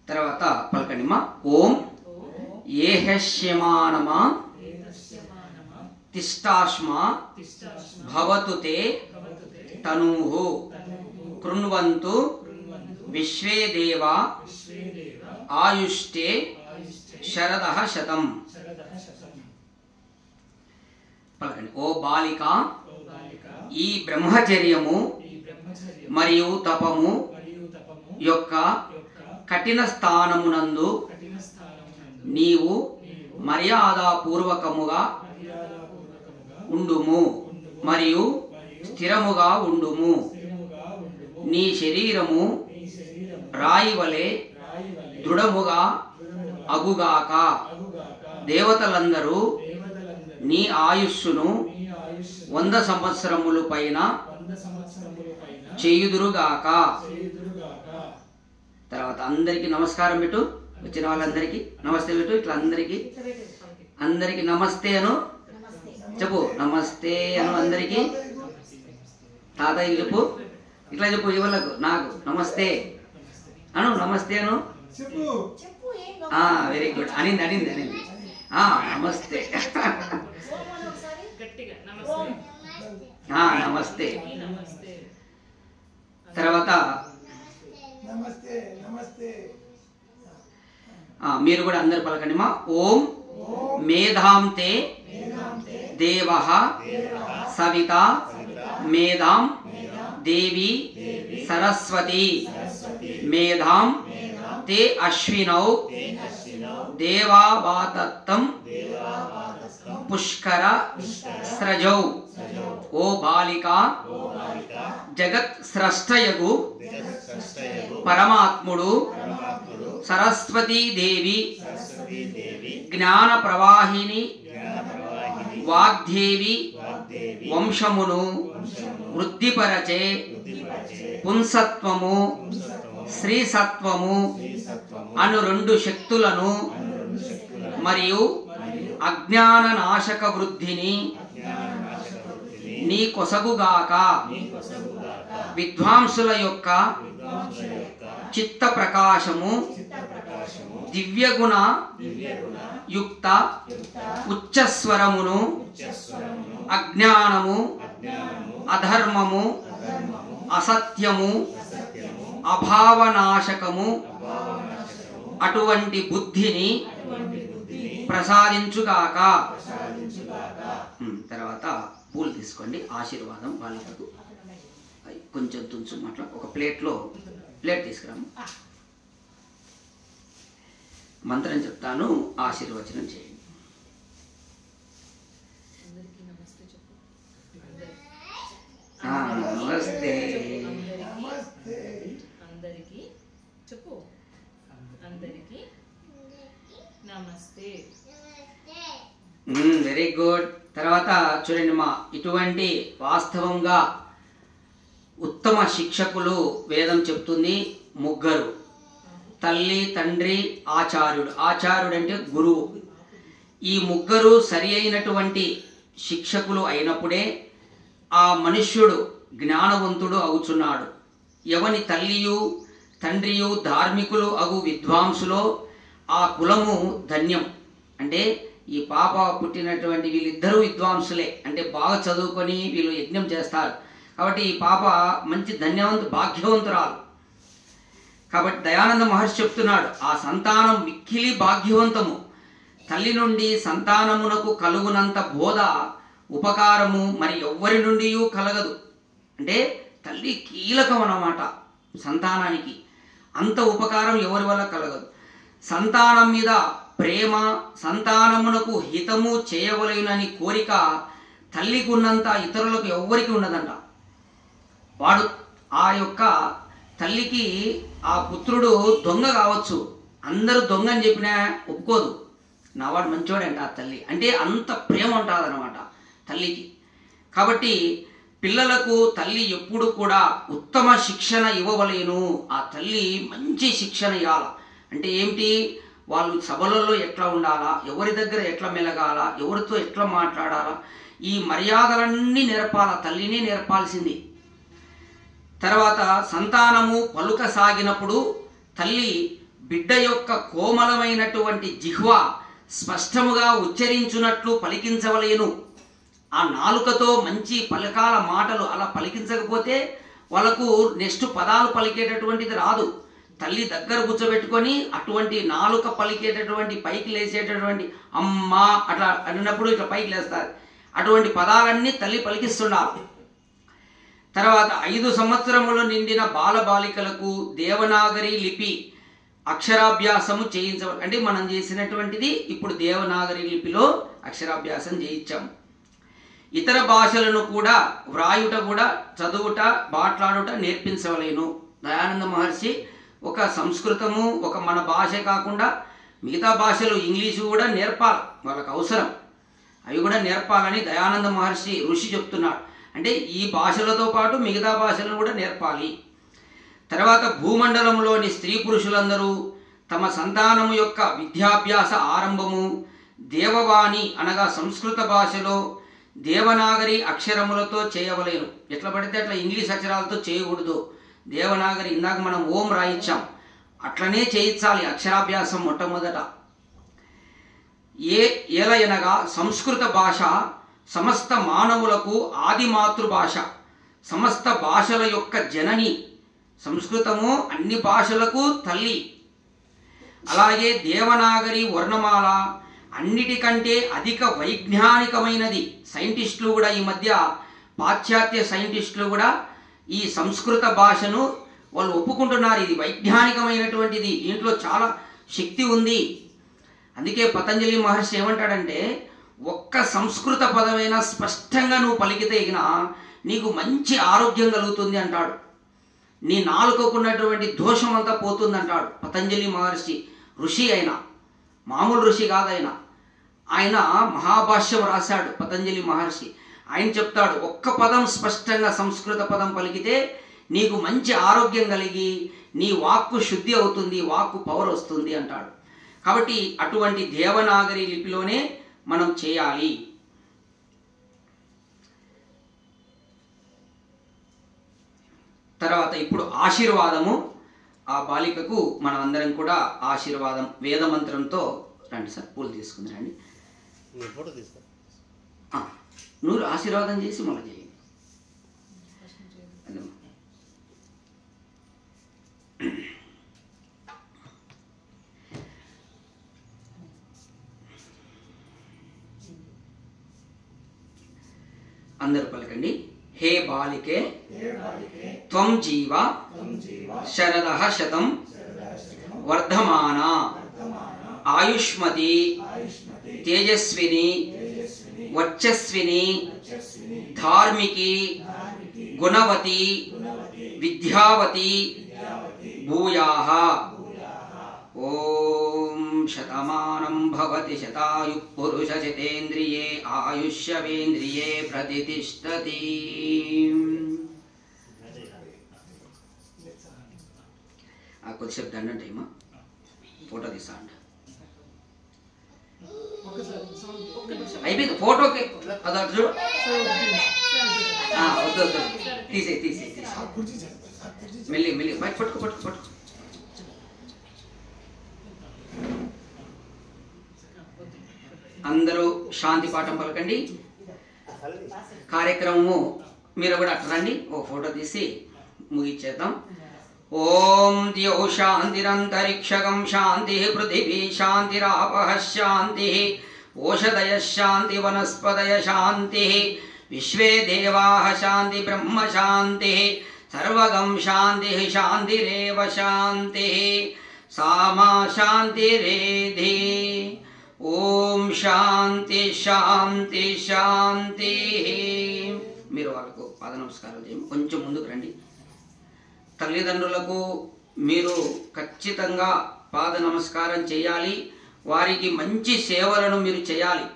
తర్వాత పలకండిమా. ఓం ఏహశ్యమానమా తిష్టాశ్మా భవతు తే తనూః కృణ్వంతు విశ్వే దేవా ఆయుష్టే శరదః శతం. పలకండి. ఓ బాలిక, ఈ బ్రహ్మచర్యము మరియు తపము యొక్క కఠిన స్థానమునందు నీవు మర్యాదపూర్వకముగా ఉండుము మరియు స్థిరముగా ఉండుము. నీ శరీరము రాయి వలె దృఢముగా అగుగాక. దేవతలందరూ నీ ఆయుష్ను 100 సంవత్సరముల పైన చేయుదురుగాక. తర్వాత అందరికీ నమస్కారం పెట్టు. వచ్చిన వాళ్ళందరికీ నమస్తే పెట్టు. ఇట్లా అందరికి నమస్తే అను చెప్పు. నమస్తే అను అందరికి. తాతయ్య చెప్పు. ఇట్లా చెప్పు. ఇవ్వలకు నాకు నమస్తే అను. నమస్తే అను. Very good. అనింది. నమస్తే. నమస్తే. తర్వాత మీరు కూడా అందరు పలకండి మా. ఓం మేధాంతే దేవః సవిత మేధాం దేవి సరస్వతి మేధాం తే అశ్వినౌ దేవావాతత్తం పుష్కర స్రజౌ. ఓ బాలిక, జగత్ స్రష్టయగు పరమాత్ముడు సరస్వతీదేవి జ్ఞాన ప్రవాహిని వాగ్దేవి వంశమును వృద్ధిపరచే పుంసత్వము శ్రీసత్వము అను 2 శక్తులను మరియు అజ్ఞాన నాశక వృద్ధిని నీ కొసగుగాక. విద్వాంసుల యొక్క చిత్త ప్రకాశము దివ్యగుణ యుక్త ఉచ్చస్వరమును అజ్ఞానము అధర్మము అసత్యము అభావనాశకము అటువంటి బుద్ధిని ప్రసాదించుగాక. తర్వాత పూలు తీసుకోండి. ఆశీర్వాదం వాళ్ళకు కొంచెం తుంచు మాట్లా. ఒక ప్లేట్ తీసుకురాము. మంత్రం చెప్తాను, ఆశీర్వచనం చేయండి. నమస్తే. అందరికీ చెప్పు. అందరికీ నమస్తే. Very good. తర్వాత చూడండి మా, ఇటువంటి వాస్తవంగా ఉత్తమ శిక్షకులు వేదం చెప్తుంది 3. తల్లి, తండ్రి, ఆచార్యుడు. ఆచార్యుడు అంటే గురువు. ఈ 3 సరి అయినటువంటి శిక్షకులు అయినప్పుడే ఆ మనుష్యుడు జ్ఞానవంతుడు అవుచున్నాడు. ఎవని తల్లియు తండ్రియు ధార్మికులు అగు విద్వాంసులో ఆ కులము ధన్యం. అంటే ఈ పాప పుట్టినటువంటి వీళ్ళిద్దరూ విద్వాంసులే. అంటే బాగా చదువుకొని వీళ్ళు యజ్ఞం చేస్తారు. కాబట్టి ఈ పాప మంచి భాగ్యవంతురాలు. కాబట్టి దయానంద మహర్షి చెప్తున్నాడు, ఆ సంతానం మిక్కిలి భాగ్యవంతము. తల్లి నుండి సంతానమునకు కలుగునంత బోధ ఉపకారము మరి ఎవ్వరి నుండి కలగదు. అంటే తల్లి కీలకం అన్నమాట సంతానానికి. అంత ఉపకారం ఎవరి వల్ల కలగదు. సంతానం మీద ప్రేమ, సంతానమునకు హితము చేయవలెనని కోరిక తల్లికి ఉన్నంత ఇతరులకు ఎవ్వరికి ఉండదంట. వాడు ఆ యొక్క తల్లికి ఆ పుత్రుడు దొంగ కావచ్చు, అందరూ దొంగ అని చెప్పినా ఒప్పుకోదు. నా వాడు మంచివాడంట ఆ తల్లి. అంటే అంత ప్రేమ ఉంటుంది అన్నమాట తల్లికి. కాబట్టి పిల్లలకు తల్లి ఎప్పుడు కూడా ఉత్తమ శిక్షణ ఇవ్వవలేను. ఆ తల్లి మంచి శిక్షణ ఇవ్వాలి. అంటే ఏమిటి, వాళ్ళు సభలలో ఎట్లా ఉండాలా, ఎవరి దగ్గర ఎట్లా మెలగాల, ఎవరితో ఎట్లా మాట్లాడాలా, ఈ మర్యాదలన్నీ నేర్పాల, తల్లినే నేర్పాల్సింది. తర్వాత సంతానము పలుక సాగినప్పుడు తల్లి బిడ్డ యొక్క కోమలమైనటువంటి జిహ్వ స్పష్టముగా ఉచ్చరించున్నట్లు పలికించవలేను. ఆ నాలుకతో మంచి పలకాల మాటలు అలా పలికించకపోతే వాళ్ళకు నెక్స్ట్ పదాలు పలికేటటువంటిది రాదు. తల్లి దగ్గర కూర్చోబెట్టుకొని అటువంటి నాలుక పలికేటటువంటి పైకి లేచేటటువంటి అమ్మా అట్లా అన్నప్పుడు ఇట్లా పైకి లేస్తారు. అటువంటి పదాలన్నీ తల్లి పలికిస్తుండాలి. తర్వాత 5 సంవత్సరములు నిండిన బాలబాలికలకు దేవనాగరి లిపి అక్షరాభ్యాసము చేయించవాలి. అంటే మనం చేసినటువంటిది ఇప్పుడు దేవనాగరి లిపిలో అక్షరాభ్యాసం చేయించాము. ఇతర భాషలను కూడా వ్రాయుట కూడా చదువుట మాట్లాడుట నేర్పించవలేను. దయానంద మహర్షి ఒక సంస్కృతము ఒక మన భాష కాకుండా మిగతా భాషలు ఇంగ్లీషు కూడా నేర్పాలి, వాళ్ళకు అవసరం, అవి కూడా నేర్పాలని దయానంద మహర్షి ఋషి చెప్తున్నాడు. అంటే ఈ భాషలతో పాటు మిగతా భాషలను కూడా నేర్పాలి. తర్వాత భూమండలంలోని స్త్రీ పురుషులందరూ తమ సంతానము యొక్క విద్యాభ్యాస ఆరంభము దేవవాణి అనగా సంస్కృత భాషలో దేవనాగరి అక్షరములతో చేయవలేను. ఎట్లా పడితే అట్లా ఇంగ్లీష్ అక్షరాలతో చేయకూడదు. దేవనాగరి ఇందాక మనం ఓం రాయించాం, అట్లనే చేయించాలి అక్షరాభ్యాసం మొట్టమొదట. ఏలయనగా సంస్కృత భాష సమస్త మానవులకు ఆది మాతృభాష, సమస్త భాషల యొక్క జనని. సంస్కృతము అన్ని భాషలకు తల్లి. అలాగే దేవనాగరి వర్ణమాల అన్నిటికంటే అధిక వైజ్ఞానికమైనది. సైంటిస్టులు కూడా ఈ మధ్య పాశ్చాత్య సైంటిస్టులు కూడా ఈ సంస్కృత భాషను వాళ్ళు ఒప్పుకుంటున్నారు, ఇది వైజ్ఞానికమైనటువంటిది, దీంట్లో చాలా శక్తి ఉంది. అందుకే పతంజలి మహర్షి ఏమంటాడంటే ఒక్క సంస్కృత పదమైనా స్పష్టంగా నువ్వు పలికితే ఇగిన నీకు మంచి ఆరోగ్యం కలుగుతుంది అంటాడు. నీ నాలుకకున్నటువంటి దోషం అంతా పోతుంది అంటాడు పతంజలి మహర్షి. ఋషి అయిన మామూలు ఋషి కాదైనా, ఆయన మహాభాష్యం రాశాడు పతంజలి మహర్షి. ఆయన చెప్తాడు ఒక్క పదం స్పష్టంగా సంస్కృత పదం పలికితే నీకు మంచి ఆరోగ్యం కలిగి నీ వాక్కు శుద్ధి అవుతుంది, వాక్కు పవర్ వస్తుంది అంటాడు. కాబట్టి అటువంటి దేవనాగరి లిపిలోనే మనం చేయాలి. తర్వాత ఇప్పుడు ఆశీర్వాదము. ఆ బాలికకు మనం అందరం కూడా ఆశీర్వాదం వేదమంత్రంతో రండి సార్, పూలు తీసుకుని రండి. ఫోటో తీసుకో. నువ్వు ఆశీర్వాదం చేసి మళ్ళీ చేయండి. అందరూ పలకండి. హే బాలికే త్వం జీవ శరదః శతం వర్ధమానా ఆయుష్మతి తేజస్విని వర్చస్విని ధార్మికి గుణవతి విద్యావతి భూయాః. ఓం శతమానం భవతి శతాయు పురుష శతేంద్రియే ఆయుష్యవేంద్రియే ప్రతిష్టతి. కొద్దిసేపు దండం టైమా, ఫోటో తీస్తా అంట. అయిపోయింది ఫోటోకి అది అటు చూడు. వద్దు వద్దు, తీసే తీసే తీసే మెల్లి మెల్లి బయట పట్టుకో పట్టుకో పట్టుకో. అందరూ శాంతి పాఠం పలకండి. కార్యక్రమము మీరు కూడా అట్లా రండి, ఓ ఫోటో తీసి ముగిచ్చేద్దాం. ఓం ద్యౌ శాంతిరంతరిక్షగం శాంతి పృథివీ శాంతిరాపః శాంతి ఓషధయ శాంతి వనస్పతయ శాంతి విశ్వే దేవాః శాంతి బ్రహ్మ శాంతి సర్వగం శాంతి శాంతిరేవ శాంతి సామా శాంతిరేధి. ఓం శాంతి శాంతి శాంతి. మీరు వాళ్ళకు పాద నమస్కారాలు చేయండి. కొంచెం ముందుకు రండి. తల్లిదండ్రులకు మీరు ఖచ్చితంగా పాద నమస్కారం చేయాలి. వారికి మంచి సేవలను మీరు చేయాలి.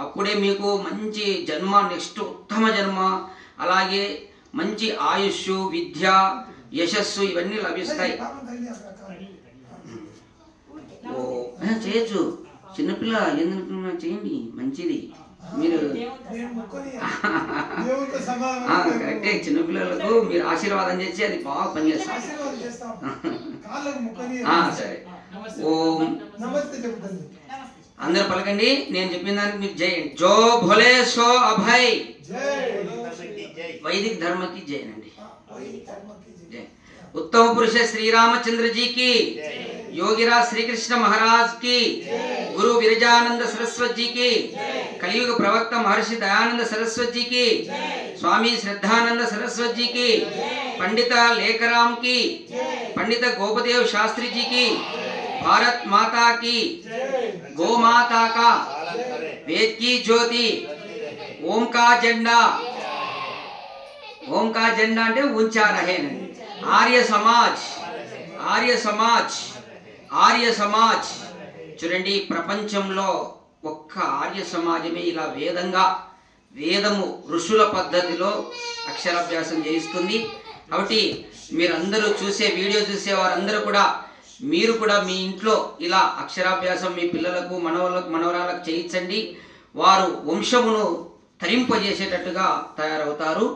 అప్పుడే మీకు మంచి జన్మ, నెక్స్ట్ ఉత్తమ జన్మ, అలాగే మంచి ఆయుష్, విద్య, యశస్సు ఇవన్నీ లభిస్తాయి. ఓ చేయొచ్చు. చిన్నపిల్ల ఎందుకు చేయండి, మంచిది. మీరు కరెక్టే, చిన్నపిల్లలకు మీరు ఆశీర్వాదం చేసి అది బాగా పనిచేస్తారు. సరే, ఓం అందరూ పలకండి. నేను చెప్పిన దానికి మీరు జై. జో భోలే సో అభయ్, వైదిక్ ధర్మ की जय నండి. जय. उत्तम पुरुष श्री रामचंद्र जी की, योगीराज श्री कृष्ण महाराज की, गुरु विरजानंद सरस्वती जी की, कलियुग प्रवक्ता महर्षि दयानंद सरस्वती जी की, स्वामी श्रद्धानंद सरस्वती जी की, पंडित लेखराम की, पंडित गोपदेव शास्त्री जी की, भारत माता की, गौ माता का, वेद की ज्योति, ओम का झंडा, ओम का झंडा అంటే ऊंचा रहे. आर्य समाज, आर्य समाज, ఆర్య సమాజ్. చూడండి, ప్రపంచంలో ఒక్క ఆర్య సమాజమే ఇలా వేదము ఋషుల పద్ధతిలో అక్షరాభ్యాసం చేయిస్తుంది. కాబట్టి మీరందరూ వీడియో చూసే వారందరూ కూడా మీరు కూడా మీ ఇంట్లో ఇలా అక్షరాభ్యాసం మీ పిల్లలకు మనవరాలకు చేయించండి. వారు వంశమును తరింపజేసేటట్టుగా తయారవుతారు.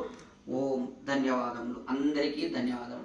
ఓం ధన్యవాదములు, అందరికీ ధన్యవాదములు.